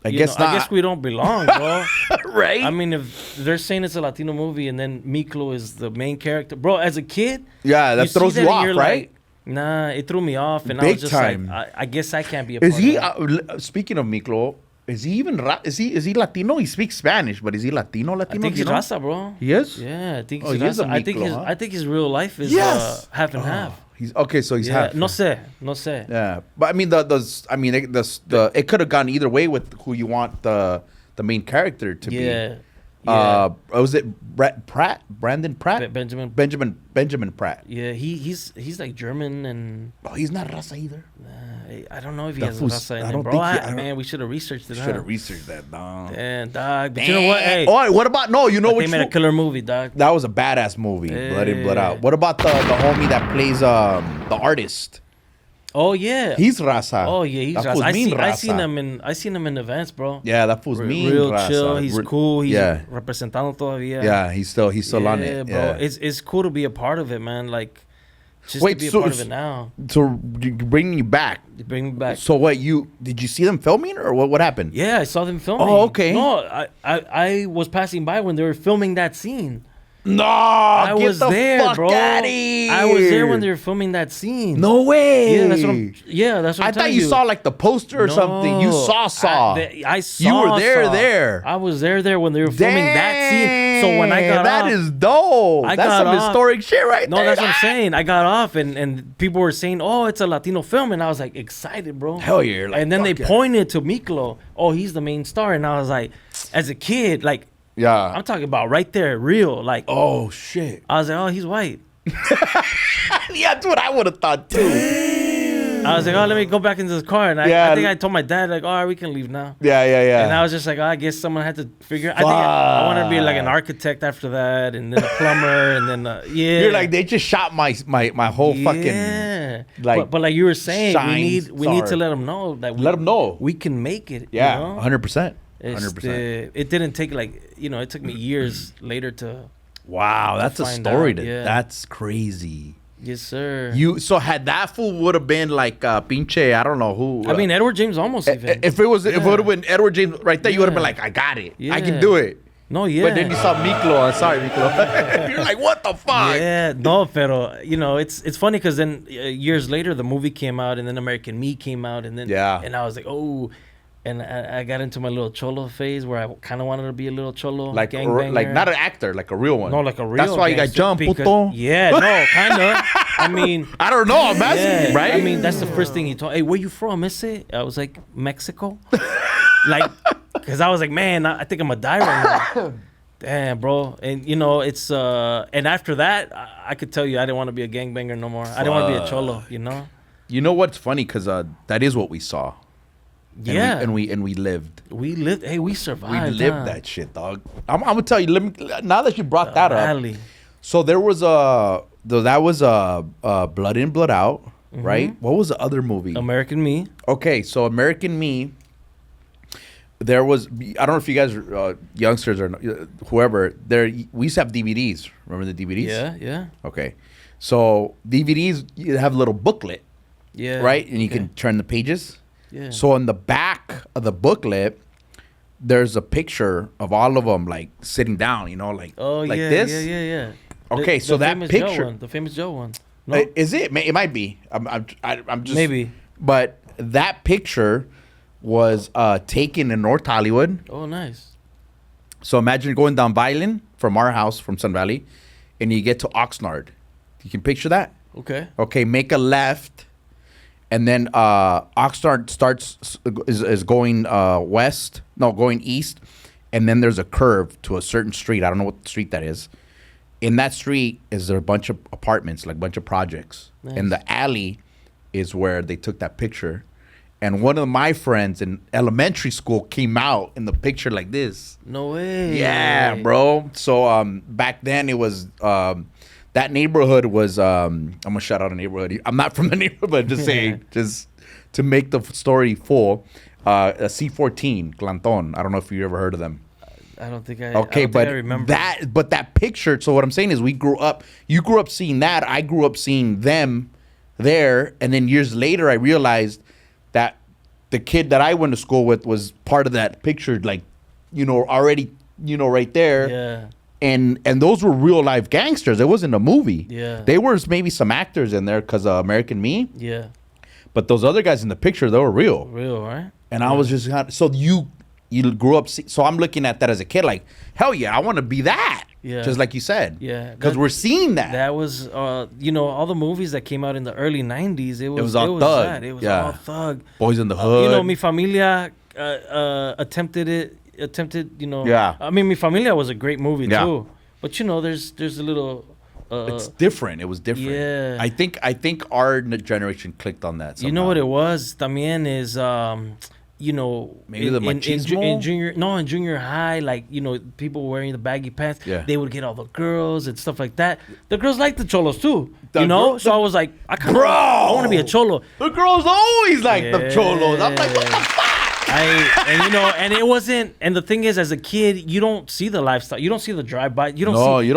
I guess I guess not. we don't belong, bro. Right. I mean, if they're saying it's a Latino movie and then Miklo is the main character, bro. As a kid, Yeah, that see throws you and off, you're right? like, nah, it threw me off, and I Big was just time. like, I guess I can't be a Is part he? of that. Speaking of Miklo, is he even? Is he Latino? He speaks Spanish, but is he Latino? I think Do he's you know? Raza, bro. He is. Yeah, I think Oh, he's he is a Raza. I think Miklo, his huh? I think his real life is Yes. half and half. He's okay. So he's Yeah, half. no sé, no sé. Yeah, but I mean it could have gone either way with who you want the main character to be. Yeah. Was it Brandon Pratt? Benjamin Pratt. Yeah, he's like German and Oh, he's not Raza either. I don't know if he That has fool's- Raza in I him, don't bro. think he- I don't- Man, we should have researched it. Should have researched that, dog. And dog, but you know what? Hey, Oh, what about you know they which made a killer movie, dog. that was a badass movie, Blood In, Blood Yeah. Out. What about the homie that plays the artist? Oh yeah. He's Raza. Oh yeah, he's That Raza. fool's mean I Raza. seen him in events, bro. Yeah, that fool's mean. Real Raza. chill. He's cool. He's yeah. representando todavía. Yeah, he's still on Yeah, it. bro. Yeah. It's cool to be a part of it, man. Like, just Wait, to be a so- part of it now. So bringing you back. You bring me back. So what did you see them filming or what happened? Yeah, I saw them filming. Oh, okay. No, I was passing by when they were filming that scene. No, I get was the there, fuck bro. outta here. I was there when they were filming that scene. No way. Yeah, that's what I'm I thought telling you saw like the poster or something. You saw. I saw. You were there. I was there when they were filming that scene. So when I got that off, is dope. I That's got some off. historic shit right no, there. that's what I'm saying. I got off and people were saying, "Oh, it's a Latino film," and I was like excited, bro. Hell yeah! You're like, and then they fuck yeah. pointed to Miklo. Oh, he's the main star, and I was like, as a kid, like Yeah. I'm talking about right there, real. Like, Oh shit. I was like, oh, he's white. Yeah, that's what I would have thought too. I was like, oh, let me go back into the car, and Yeah. I think I told my dad like, all right, we can leave now. Yeah. And I was just like, oh, I guess someone had to figure. I think I wanted to be like an architect after that, and then a plumber, and then yeah. You're like, they just shot my whole fucking. Yeah. like, but like you were saying, we need to star. let them know that Let 'em know. we can make it. Yeah, you know? 100%. 100%. It didn't take it took me years later to. Wow, that's a find story. out, yeah. That's crazy. Yes, sir. So had that fool would have been like pinche, I don't know who. I mean, Edward James almost even. If it would have been Edward James right there, you would have been like, I got it. I can do it. No, yeah. But then you saw Miklo. Sorry, Miklo. You're like, what the fuck? Yeah, no, pero it's funny because then years later the movie came out, and then American Me came out, and then and I was like, oh, and I got into my little cholo phase where I kind of wanted to be a little cholo, like gangbanger. like not an actor, like a real one. No, like a real. That's why you got jumped, puto. Yeah, no, kind of. I mean, I don't know. I'm asking you, right? I mean, that's the first thing he told. Hey, where you from? I was like, Mexico. Like, because I was like, man, I think I'm gonna die right now. Damn, bro. And it's and after that, I could tell you I didn't want to be a gangbanger no more. I didn't want to be a cholo, You know what's funny? Because that is what we saw. Yeah. And we lived. We lived. Hey, we survived. We lived that shit, dog. I'm gonna tell you. Now that you brought that up. So there was Blood In, Blood Out, right? What was the other movie? American Me. Okay, so American Me. There was, I don't know if you guys are youngsters or whoever, we used to have DVDs. Remember the DVDs? Yeah. Okay. So DVDs, you have a little booklet. Yeah. Right? And you can turn the pages. Yeah. So on the back of the booklet, there's a picture of all of them, like, sitting down, like this. Yeah. Okay, so that picture. The famous Joe one. No? Is it? It might be. I'm just. Maybe. But that picture was taken in North Hollywood. Oh, nice. So imagine going down Violin from our house from Sun Valley, and you get to Oxnard. You can picture that? Okay. Okay, make a left, and then Oxnard is going west. No, going east, and then there's a curve to a certain street. I don't know what street that is. In that street is there a bunch of apartments, like a bunch of projects. Nice. And the alley is where they took that picture. And one of my friends in elementary school came out in the picture like this. No way. Yeah, bro. So back then it was that neighborhood was I'm gonna shout out a neighborhood. I'm not from the neighborhood, but just saying, just to make the story full. A C14 Clanton. I don't know if you ever heard of them. I don't think I. Okay, I remember that picture. So what I'm saying is, we grew up. You grew up seeing that. I grew up seeing them there, and then years later, I realized that the kid that I went to school with was part of that picture, like, already, right there. Yeah. And those were real life gangsters. It wasn't a movie. Yeah. They were maybe some actors in there because American Me. Yeah. But those other guys in the picture, they were real. Real, right? And I was just so you grew up. So I'm looking at that as a kid, like, hell yeah, I want to be that. Yeah. Just like you said. Yeah. Because we're seeing that. That was, all the movies that came out in the early 90s, it was all thug. It was all thug. Boys in the Hood. Mi Familia attempted, Yeah. I mean, Mi Familia was a great movie too. But, there's a little... it's different. It was different. Yeah. I think our generation clicked on that somehow. You know what it was? También is... maybe the machismo? in junior high, like, people wearing the baggy pants, they would get all the girls and stuff like that. The girls like the cholos too, so I was like, I want to be a cholo. The girls always like the cholos. I'm like, what the fuck? And it wasn't. And the thing is, as a kid, you don't see the lifestyle. You don't see the drive-by. You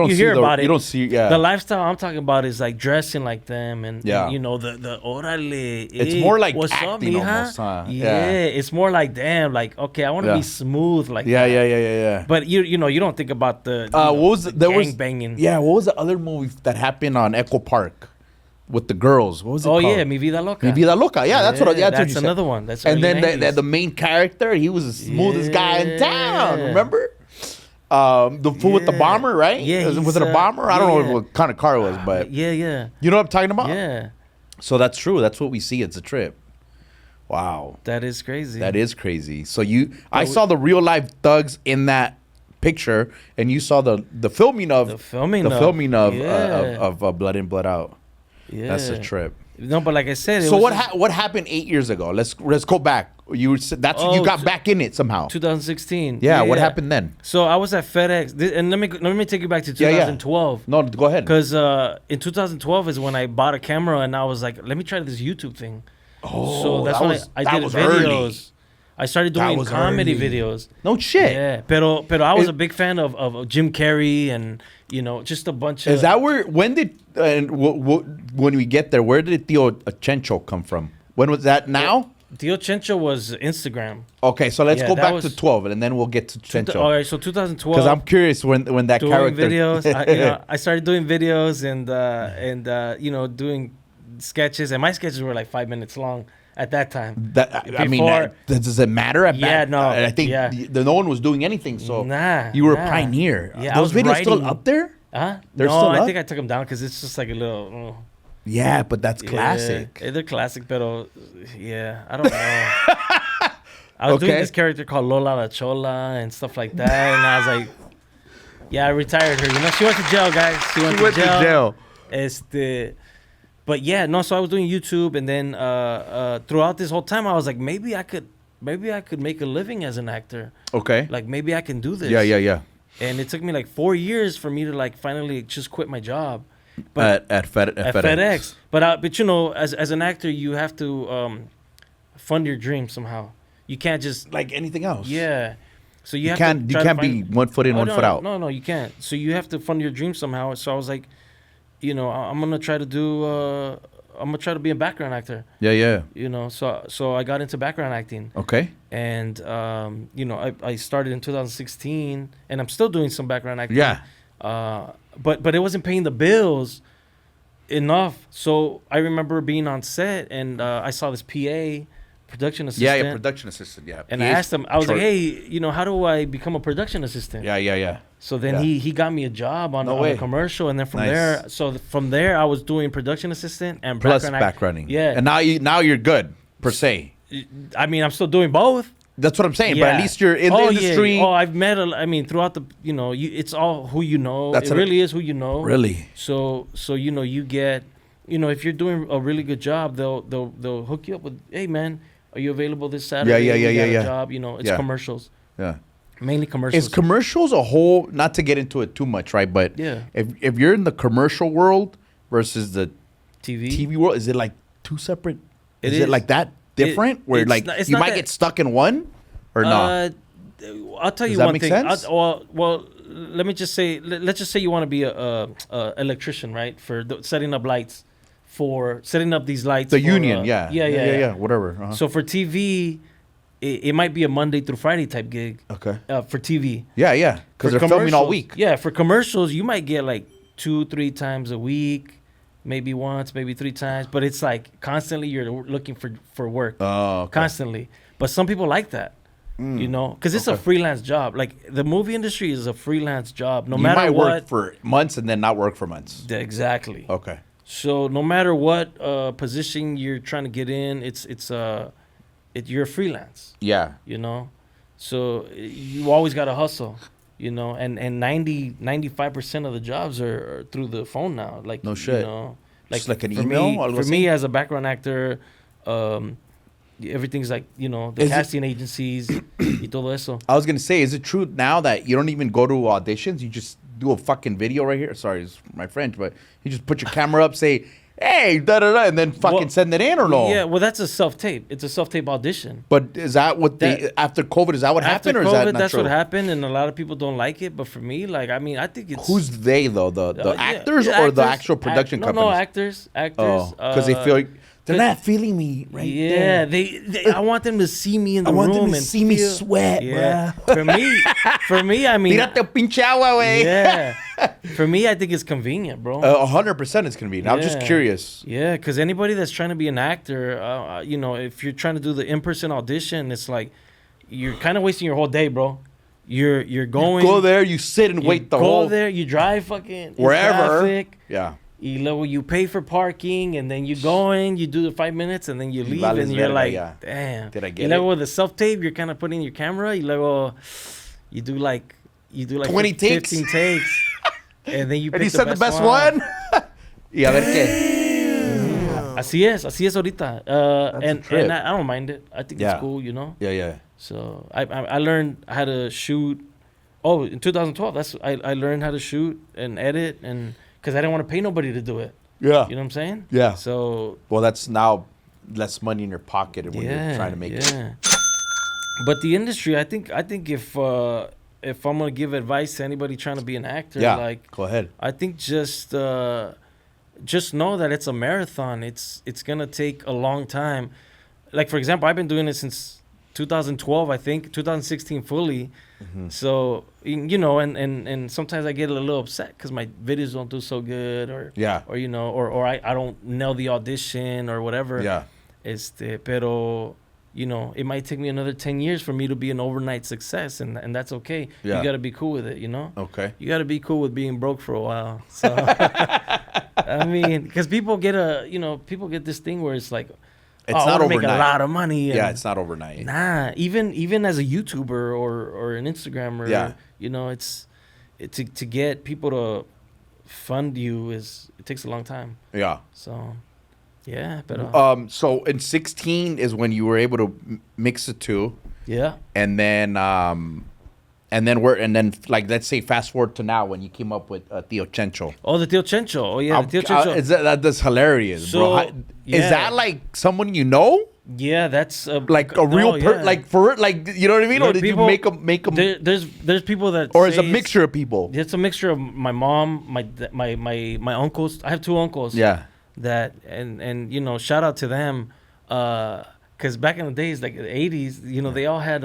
hear about it. You don't see. Yeah. The lifestyle I'm talking about is like dressing like them, and the orale. It's more like what's acting up, mija? almost, huh? Yeah, it's more like damn. Like, okay, I want to be smooth like that. Yeah. But you don't think about the banging. Yeah, what was the other movie that happened on Echo Park? With the girls, what was it called? Oh yeah, Mi Vida Loca. Mi Vida Loca. Yeah, that's what. Yeah, that's another one. That's and then the main character, he was the smoothest guy in town. Remember? The fool with the bomber, right? Yeah. Was it a bomber? I don't know what kind of car it was, but yeah. You know what I'm talking about? Yeah. So that's true. That's what we see. It's a trip. Wow. That is crazy. That is crazy. So I saw the real life thugs in that picture, and you saw the filming of Blood In, Blood Out. Yeah, that's a trip. No, but like I said, what happened 8 years ago? Let's go back. You got back in it somehow. 2016. Yeah, what happened then? So I was at FedEx, and let me take you back to 2012. No, go ahead. Because in 2012 is when I bought a camera, and I was like, let me try this YouTube thing. Oh, so that's when I did videos. I started doing comedy videos. No shit. Yeah, pero I was a big fan of Jim Carrey and just a bunch of. Is that where? When did when we get there? Where did Tio Chencho come from? When was that? Now? Tio Chencho was Instagram. Okay, so let's go back to 12, and then we'll get to Chencho. All right, so 2012. Because I'm curious when that doing character. Videos. I started doing videos and doing sketches, and my sketches were like 5 minutes long at that time. Does it matter? I think no one was doing anything, so you were a pioneer. Yeah, those videos still up there? Huh? They're still up? I think I took them down because it's just like a little. Yeah, but that's classic. They're classic, but I don't know. I was doing this character called Lola La Chola and stuff like that, and I was like, I retired her. She went to jail, guys. She went to jail. But so I was doing YouTube, and then throughout this whole time, I was like, maybe I could make a living as an actor. Okay. Like maybe I can do this. Yeah. And it took me like 4 years for me to like finally just quit my job. But at FedEx. But as an actor, you have to fund your dreams somehow. You can't just like anything else. Yeah. So you can't be 1 foot in, 1 foot out. No, you can't. So you have to fund your dreams somehow. So I was like, I'm gonna try to be a background actor. Yeah. So I got into background acting. Okay. And I started in 2016, and I'm still doing some background acting. Yeah. But it wasn't paying the bills enough. So I remember being on set, and I saw this PA, production assistant. Yeah, production assistant. Yeah. And I asked him, I was like, hey, how do I become a production assistant? Yeah. So then he got me a job on a commercial, and then from there I was doing production assistant and backgrounding. Yeah. And now you're good per se. I mean, I'm still doing both. That's what I'm saying. Yeah. But at least you're in the industry. Yeah. I've met. Throughout the it's all who you know. It really is who you know. Really. So you get if you're doing a really good job, they'll hook you up with, hey man, are you available this Saturday? Yeah. Job. It's commercials. Yeah. Mainly commercials. Is commercials a whole? Not to get into it too much, right? But if you're in the commercial world versus the TV world, is it like two separate? Is it like that? Different where you might get stuck in one or not. I'll tell you one thing. Well, let's just say you want to be a electrician, right? For setting up lights, for setting up these lights. The union, yeah, whatever. Uh-huh. So for TV, it might be a Monday through Friday type gig. Okay. For TV. Yeah, because they're filming all week. Yeah, for commercials, you might get like 2-3 times a week. Maybe once, maybe 3 times, but it's like constantly you're looking for work. Oh, okay. Constantly. But some people like that, because it's a freelance job. Like the movie industry is a freelance job. No matter what, you might work for months and then not work for months. Exactly. Okay. So no matter what position you're trying to get in, you're freelance. Yeah. So you always got to hustle. And 95% of the jobs are through the phone now. Like no shit. Like an email. For me as a background actor, everything's like the casting agencies y todo eso. I was gonna say, is it true now that you don't even go to auditions? You just do a fucking video right here. Sorry, it's my French, but you just put your camera up, say, hey, da-da-da, and then fucking send it in or no? Yeah, well, that's a self-tape. It's a self-tape audition. But is that what after COVID, is that what happened, or is that not that's true? what happened, and a lot of people don't like it. But for me, I think it's... Who's they, though? The actors or the actual production companies? No, actors. Oh, because they feel like... They're not feeling me there. Yeah, I want them to see me in the room. I want them to see me sweat, bro. For me, I mean... Tírate pinche agua, güey. Yeah. For me, I think it's convenient, bro. 100% it's convenient. I'm just curious. Yeah, because anybody that's trying to be an actor, if you're trying to do the in-person audition, it's like you're kind of wasting your whole day, bro. You're going... You go there, you sit and wait the whole... Go there, you drive fucking... Wherever. Traffic. Yeah. You pay for parking, and then you go in, you do the 5 minutes, and then you leave, and you're like, damn. Did I get it? With the self-tape, you're kind of putting your camera, you do like 20 takes? 15 takes. And then you pick the best one. Y a ver qué. Así es ahorita. And I don't mind it. I think it's cool, Yeah. So I learned how to shoot. Oh, in 2012, I learned how to shoot and edit, and because I didn't want to pay nobody to do it. Yeah. You know what I'm saying? Yeah. So. Well, that's now less money in your pocket when you're trying to make it. But the industry, I think if I'm gonna give advice to anybody trying to be an actor, like go ahead. I think just know that it's a marathon. It's gonna take a long time. Like for example, I've been doing it since 2012, I think 2016 fully. So and sometimes I get a little upset because my videos don't do so good, or I don't nail the audition or whatever. Pero it might take me another 10 years for me to be an overnight success, and that's okay. You got to be cool with it, Okay. You got to be cool with being broke for a while. So, I mean, because people get this thing where it's like, it's not overnight. Make a lot of money. Yeah, it's not overnight. Nah, even as a YouTuber or an Instagrammer, it's to get people to fund you it takes a long time. Yeah. So. Yeah, but so in 16 is when you were able to mix the two. Yeah. And then like let's say fast forward to now when you came up with Tio Chencho. Oh, the Tio Chencho. Oh yeah, the Tio Chencho. That's hilarious, bro. Is that like someone you know? Yeah, that's like a real like for like you know what I mean? Or did people, you make them? There's people that or it's a mixture of people. It's a mixture of my mom, my uncles. I have 2 uncles. Yeah. That and shout out to them, because back in the days, like the 80s, they all had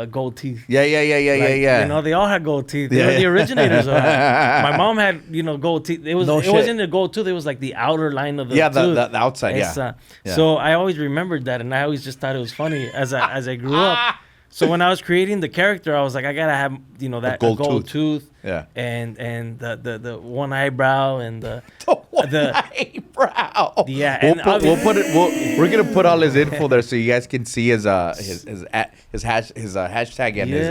gold teeth. Yeah. They all had gold teeth. They were the originators of that. My mom had gold teeth. It wasn't the gold tooth. It was like the outer line of the tooth. the outside. So I always remembered that, and I always just thought it was funny as I grew up. So when I was creating the character, I was like, I gotta have that gold tooth. Yeah. And the one eyebrow and the eyebrow. Yeah. We're gonna put all his info there so you guys can see his hashtag and his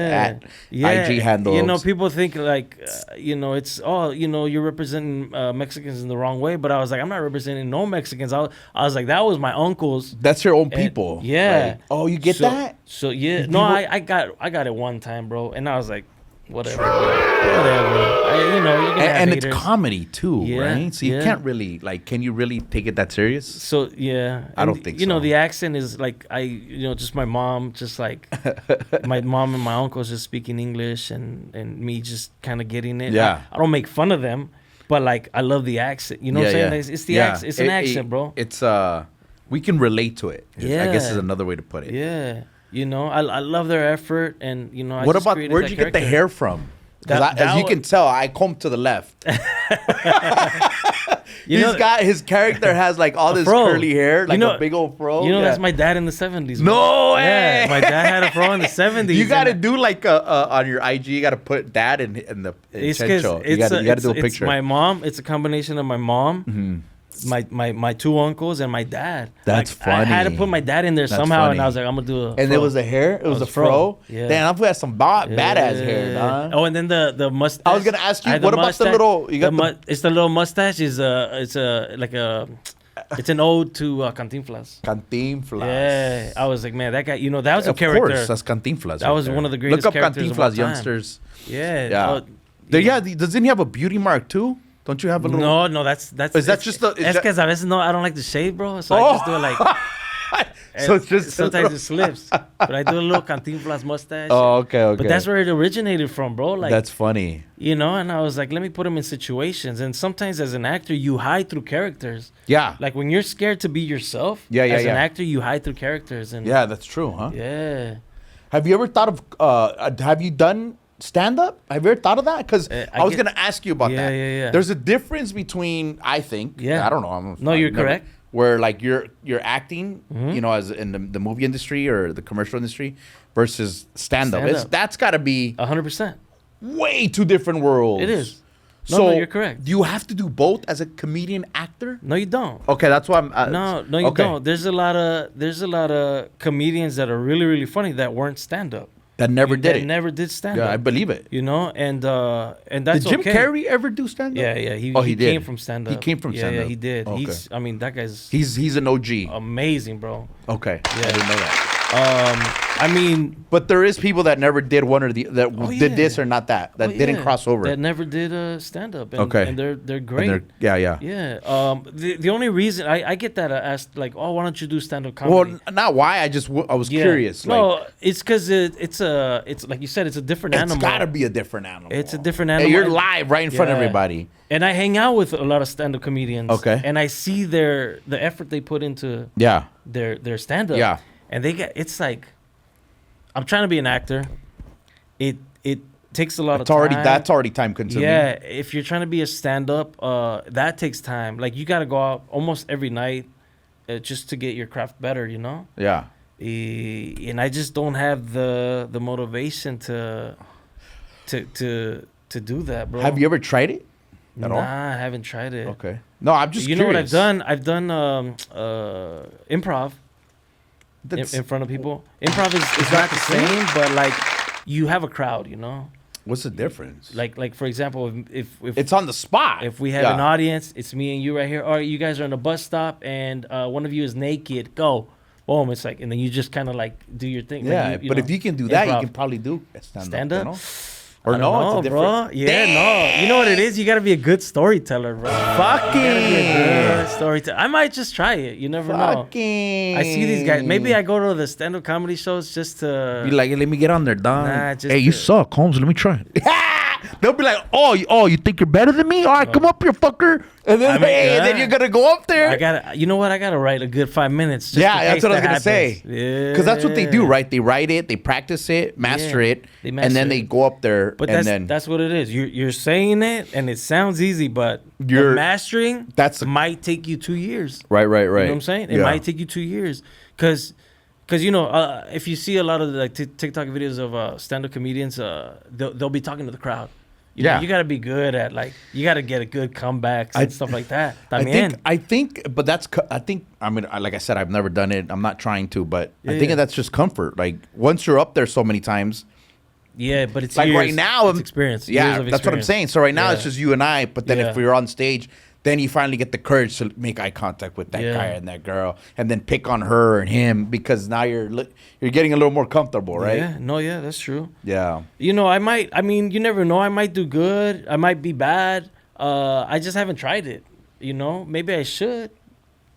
IG handle. People think like it's you're representing Mexicans in the wrong way, but I was like, I'm not representing no Mexicans. I was like, that was my uncles. That's your own people. Yeah. Like, you get that? So yeah. No, I got it one time, bro, and I was like, whatever. And it's comedy too, right? So you can't really can you really take it that serious? So yeah, I don't think so. The accent is like just my mom, just like my mom and my uncles just speaking English, and me just kind of getting it. Yeah, I don't make fun of them, but like I love the accent. You know what I'm saying? It's the accent. It's an accent, bro. It's we can relate to it. I guess is another way to put it. Yeah. I love their effort, and what about where'd you get the hair from? As you can tell, I comb to the left. His character has like all this curly hair, like a big old fro. That's my dad in the 70s. No way. Yeah, my dad had a fro in the 70s. You got to do like on your IG. You got to put dad in the Chencho. You got to do a picture. It's my mom. It's a combination of my mom. Mm-hmm. My 2 uncles and my dad. That's funny. I had to put my dad in there somehow, and I was like, I'm gonna do a fro. And it was a hair. It was a fro. Yeah. Damn, I've got some badass hair, dog. Oh, and then the mustache. I was gonna ask you, what about the little? It's the little mustache. It's an ode to Cantinflas. Cantinflas. Yeah, I was like, man, that guy. That was a character. Of course, that's Cantinflas. That was one of the greatest. Look up characters Cantinflas, youngsters. Yeah. Doesn't he have a beauty mark too? Don't you have a little? No, that's. Is that just the? It's because a veces I don't like to shave, bro. So I just do it like. So it's just sometimes it slips, but I do a little Cantinflas mustache. Oh, okay. But that's where it originated from, bro. Like that's funny. And I was like, let me put him in situations. And sometimes as an actor, you hide through characters. Yeah. Like when you're scared to be yourself. As an actor, you hide through characters. And yeah, that's true, huh? Yeah. Have you ever thought of? Have you done stand-up? Have you ever thought of that? Because I was going to ask you about that. Yeah. There's a difference between, I think, I don't know. No, you're correct. Where like you're acting, as in the movie industry or the commercial industry versus stand-up. That's got to be 100%. Way two different worlds. It is. No, you're correct. Do you have to do both as a comedian actor? No, you don't. Okay, that's why I'm. No, you don't. There's a lot of comedians that are really, really funny that weren't stand-up. That never did it. Never did stand-up. Yeah, I believe it. And that's Did Jim Carrey ever do stand-up? Yeah. He did. came from stand-up. He came from stand-up. Yeah, he did. Okay. That guy's... He's an OG. Amazing, bro. Okay. Yeah. I didn't know that. I mean, but there is people that never did one or the that did this or not that didn't cross over. That never did stand up. And, okay, and they're great. And yeah. The only reason I get that asked like, oh, why don't you do stand up comedy? Well, not why. I was curious. No, like, it's because it's like you said, it's a different animal. It's gotta be a different animal. It's a different animal. And you're live right in front of everybody. And I hang out with a lot of stand up comedians. Okay. And I see the effort they put into their stand up. Yeah. And it's like, I'm trying to be an actor. It takes a lot of time. That's already time consuming. Yeah, if you're trying to be a stand-up, that takes time. Like, you got to go out almost every night just to get your craft better, you know? Yeah. And I just don't have the motivation to do that, bro. Have you ever tried it at all? Nah, I haven't tried it. Okay. No, I'm just curious. You know what I've done? I've done improv. In front of people. Improv is not the same, but like you have a crowd, you know. What's the difference? Like for example, if it's on the spot. If we have an audience, it's me and you right here. All right, you guys are on a bus stop and one of you is naked. Go. Boom. It's like, and then you just kind of like do your thing. Yeah, like but if you can do that, you can probably do stand up. You know? Or no, it's a different... bro. Yeah, no. You know what it is? You got to be a good storyteller, bro. Fucking. You got to be a good storyteller. I might just try it. You never know. I see these guys. Maybe I go to the stand-up comedy shows just to... Be like, let me get on there, dog. Nah, hey, you suck, Holmes. Let me try it. They'll be like, oh, you think you're better than me? All right, come up here, fucker. And then, and then you're going to go up there. You know what? I got to write a good 5 minutes. That's what I was going to say. Yeah. Because that's what they do, right? They write it, they practice it, master it, and then they go up there. But that's what it is. You're saying it, and it sounds easy, but you're mastering might take you 2 years. Right. You know what I'm saying? It might take you 2 years. Because you know, if you see a lot of like TikTok videos of stand-up comedians, they'll be talking to the crowd. You know, you got to be good at you got to get a good comebacks and stuff like that. I mean, like I said, I've never done it. I'm not trying to, but I think that's just comfort. Like once you're up there so many times. Yeah, but it's like years, right now, it's experience. Yeah, that's what I'm saying. So right now it's just you and I, but then if we're on stage, then you finally get the courage to make eye contact with that guy and that girl, and then pick on her and him because now you're getting a little more comfortable, right? Yeah, no, that's true. Yeah. You know, you never know. I might do good. I might be bad. I just haven't tried it. You know, maybe I should.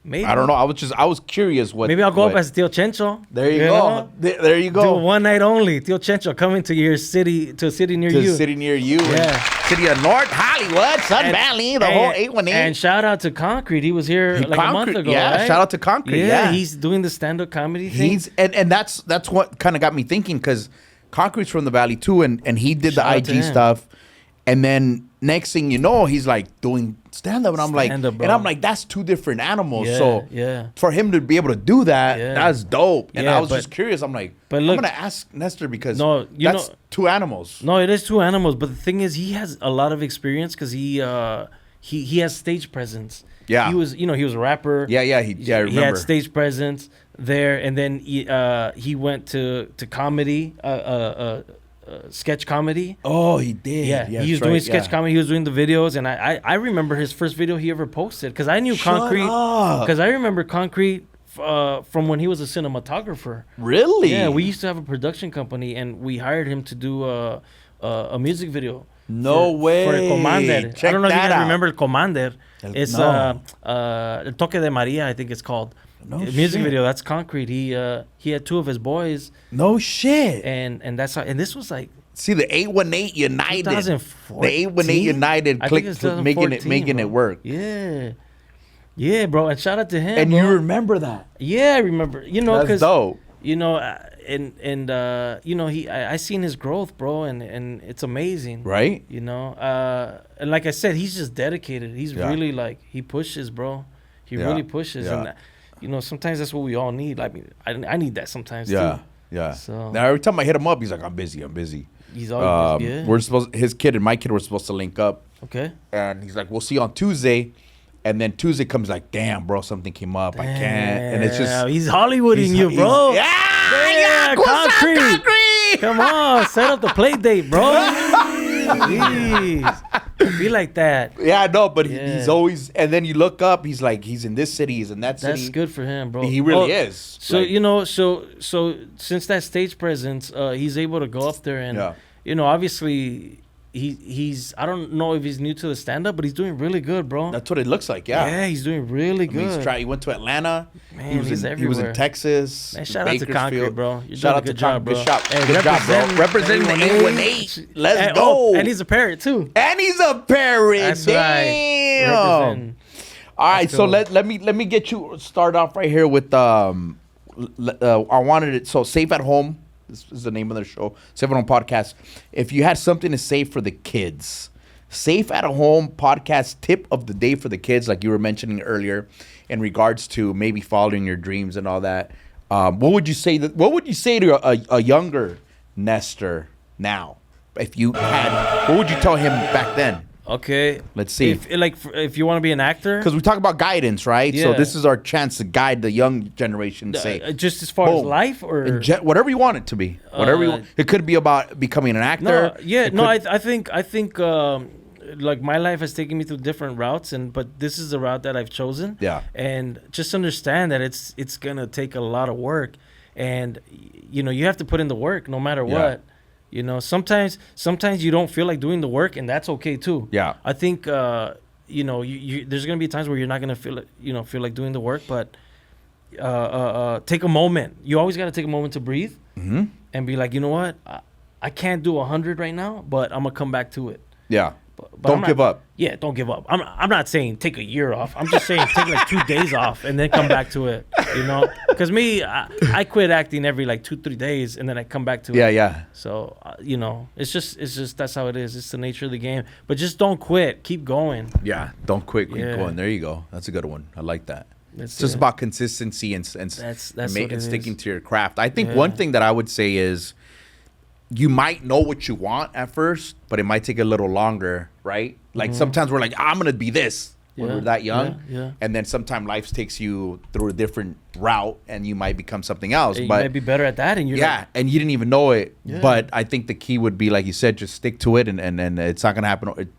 Maybe. I don't know. I was curious what. Maybe I'll go up as Tio Chencho. There you go. There you go. Do one night only. Tio Chencho coming to a city near you. To a city near you. Yeah. City of North Hollywood, Sun Valley, the whole 818. And shout out to Concrete. He was here a month ago. Yeah, right? Shout out to Concrete. Yeah, he's doing the stand-up comedy thing. And that's what kind of got me thinking because Concrete's from the Valley too, and he did the IG stuff, and then next thing you know, he's like doing stand-up, and I'm like, that's two different animals. Yeah, for him to be able to do that, that's dope. And I was just curious. I'm like, I'm gonna ask Nestor because that's two animals. No, it is two animals. But the thing is, he has a lot of experience because he has stage presence. Yeah, he was a rapper. I remember. He had stage presence there, and then he went to comedy. Sketch comedy. Oh, he did. Yeah, he was doing sketch comedy. He was doing the videos, and I remember his first video he ever posted because I knew Concrete. Because I remember Concrete from when he was a cinematographer. Really? Yeah, we used to have a production company, and we hired him to do a music video. No way. For El Commander. Check I don't know if you guys out. remember El Commander. It's El Toque de Maria, I think it's called. Music video. That's Concrete. He had two of his boys. No shit. And that's how. And this was like. See the 818 United. 2014. The 818 United clicked making it work. Yeah, bro. And shout out to him. And you remember that? Yeah, I remember. You know, that's dope. You know, and you know, I seen his growth, bro, and it's amazing. Right. You know, and like I said, he's just dedicated. He's really like he pushes, bro. He really pushes, and you know, sometimes that's what we all need. I mean, I need that sometimes too. Yeah. So now every time I hit him up, he's like, I'm busy. He's always his kid and my kid were supposed to link up. Okay. And he's like, we'll see you on Tuesday. And then Tuesday comes like, damn, bro, something came up. I can't. And it's just he's Hollywooding you, bro. Yeah, Concrete. Come on, set up the play date, bro. Jeez. don't be like that. Yeah, no, but he's always, and then you look up, he's like, he's in this city, he's in that city. That's good for him, bro. He really is. So, like, so since that stage presence, he's able to go up there and, obviously he's, I don't know if he's new to the stand-up, but he's doing really good, bro. That's what it looks like, yeah. Yeah, he's doing really good. He went to Atlanta. Man, he was in Texas. Man, shout out to Concrete, bro. You're shout doing out a good to job, bro. Good job, bro. Representing the 818. Let's go. And he's a parrot, too. And he's a parrot. That's Damn. All right, so let me get you started off right here with I wanted it, so Safe at Home. This is the name of the show, Safe at Home Podcast. If you had something to say for the kids, Safe at Home Podcast tip of the day for the kids, like you were mentioning earlier, in regards to maybe following your dreams and all that. What would you say to a younger Nestor now? If you had, what would you tell him back then? Okay, let's see. If you want to be an actor, because we talk about guidance, right? Yeah. So this is our chance to guide the young generation. Just as far as life, or whatever you want it to be. Whatever you want. It could be about becoming an actor. I think like my life has taken me through different routes, but this is the route that I've chosen. Yeah. And just understand that it's gonna take a lot of work, and you have to put in the work no matter what. Sometimes you don't feel like doing the work, and that's okay too. Yeah. I think you there's gonna be times where you're not gonna feel like doing the work, but take a moment. You always gotta take a moment to breathe and be like, you know what, I can't do 100 right now, but I'm gonna come back to it. Yeah. But don't give up. Yeah, don't give up. I'm not saying take a year off. I'm just saying take like 2 days off and then come back to it. Because me, I quit acting every like 2-3 days and then I come back to it. Yeah. So it's just that's how it is. It's the nature of the game. But just don't quit. Keep going. Yeah, don't quit. Keep going. There you go. That's a good one. I like that. It's just about consistency and sticking to your craft. I think one thing that I would say is, you might know what you want at first, but it might take a little longer, right? Like sometimes we're like, I'm gonna be this when we're that young, and then sometimes life takes you through a different route, and you might become something else. You but might be better at that, and and you didn't even know it. Yeah. But I think the key would be, like you said, just stick to it, and it's not gonna happen.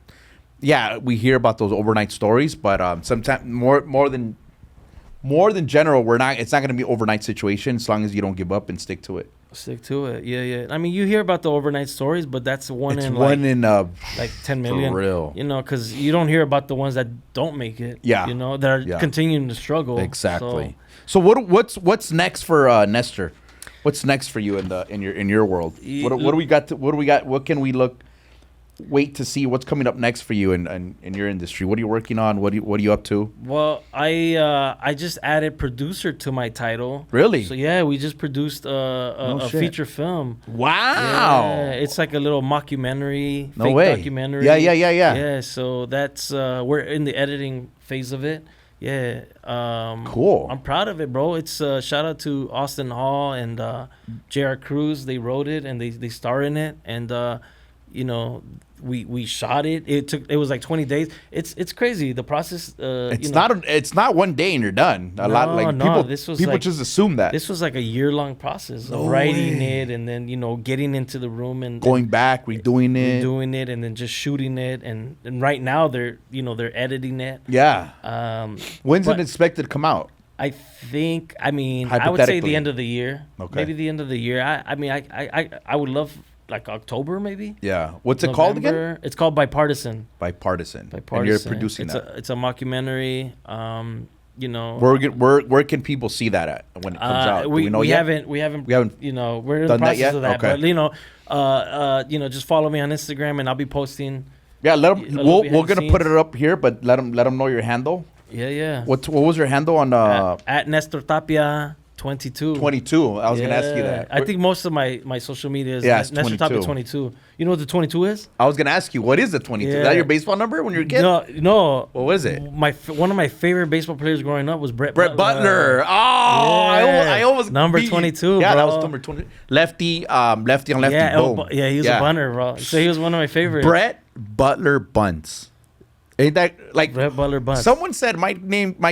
We hear about those overnight stories, but sometimes more than general, it's not gonna be overnight situation as long as you don't give up and stick to it. Stick to it. Yeah. I mean, you hear about the overnight stories, but that's one in like 10 million. For real. Because you don't hear about the ones that don't make it. Yeah. That are continuing to struggle. Exactly. So what's next for Nestor? What's next for you in your world? What do we got? What can we wait to see what's coming up next for you in your industry? What are you working on? What are you up to? Well, I just added producer to my title. Really? So yeah, we just produced a feature film. Wow. Yeah, it's like a little mockumentary, fake documentary. Yeah. Yeah, so that's we're in the editing phase of it. Yeah. Cool. I'm proud of it, bro. It's shout out to Austin Hall and J.R. Cruz. They wrote it and they star in it, and we shot it. It was like 20 days. It's crazy. The process. It's not one day and you're done. People just assume that. This was like a year-long process of writing it, and then getting into the room and going back, redoing it, and then just shooting it. And right now they're editing it. Yeah. When's it expected to come out? I would say the end of the year. Okay. Maybe the end of the year. I would love. Like October, maybe. Yeah. What's it called again? It's called Bipartisan. And you're producing that. It's a mockumentary. Where can people see that at when it comes out? We haven't. We're in the process of that. Okay. But just follow me on Instagram, and I'll be posting. Yeah, let them. We're gonna put it up here, but let them know your handle. Yeah. What was your handle on? At Nestor Tapia. 22. I was gonna ask you that. I think most of my social media is Nestor Tapia 22. You know what the 22 is? I was gonna ask you, what is the 22? Is that your baseball number when you were a kid? No. What was it? One of my favorite baseball players growing up was Brett Butler. Oh, I almost number 22. Yeah, bro. that was number 20. Lefty on lefty. Boom. He was a bunter, bro. So he was one of my favorites. Brett Butler bunts. Ain't that like Brett Butler bunts? Someone said my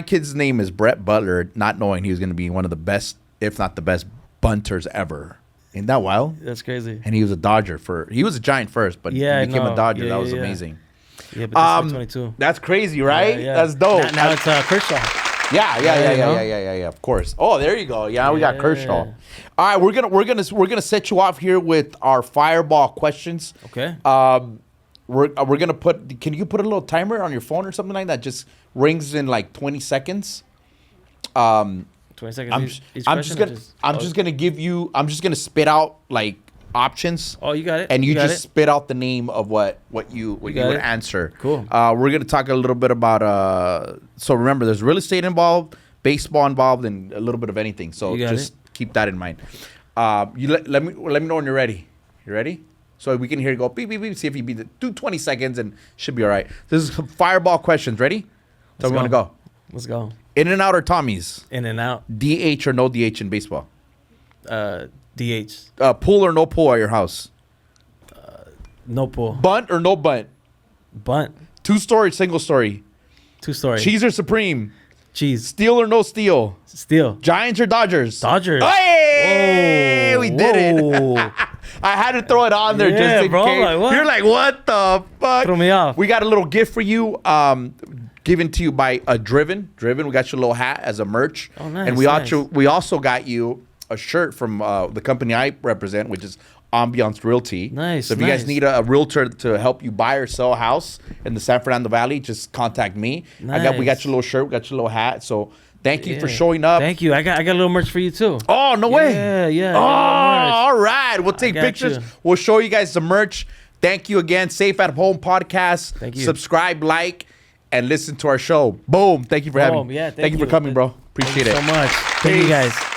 kid's name is Brett Butler, not knowing he was going to be one of the best, if not the best, bunters ever. Ain't that wild? That's crazy. And he was a Dodger he was a Giant first, but he became a Dodger. That was amazing. Yeah, but this is 2022. That's crazy, right? Yeah. That's dope. Now it's Kershaw. Yeah. Of course. Oh, there you go. Yeah, we got Kershaw. All right, we're gonna set you off here with our fireball questions. Okay. We're gonna put. Can you put a little timer on your phone or something like that? Just rings in like 20 seconds. 20 seconds. I'm just gonna spit out like options. Oh, you got it. And you just spit out the name of what you would answer. Cool. We're gonna talk a little bit about. So remember, there's real estate involved, baseball involved, and a little bit of anything. So just keep that in mind. You let me know when you're ready. You ready? So we can hear you go beep beep beep. See if you beat it. Do 20 seconds and should be all right. This is fireball questions. Ready? So we want to go. Let's go. In and out or Tommy's? In and out. DH or no DH in baseball? DH. Pool or no pool at your house? No pool. Bunt or no bunt? Bunt. 2-story, single story? 2-story. Cheese or Supreme? Cheese. Steel or no steel? Steel. Giants or Dodgers? Dodgers. Hey, we did it. I had to throw it on there just in case. Like, what? You're like, what the fuck? Throw me off. We got a little gift for you, given to you by Driven. Driven, we got you a little hat as a merch. Oh, nice. And we also got you a shirt from the company I represent, which is Ambiance Realty. Nice. So if you guys need a realtor to help you buy or sell a house in the San Fernando Valley, just contact me. Nice. We got your little shirt, we got your little hat. So thank you for showing up. Thank you. I got a little merch for you too. Oh, no way. Yeah. Oh, all right. We'll take pictures. You. We'll show you guys the merch. Thank you again. Safe at Home podcast. Thank you. Subscribe, like, and listen to our show. Boom. Thank you for having me. Yeah, thank you for coming, bro. Appreciate it. Thank you so much. Thank you guys.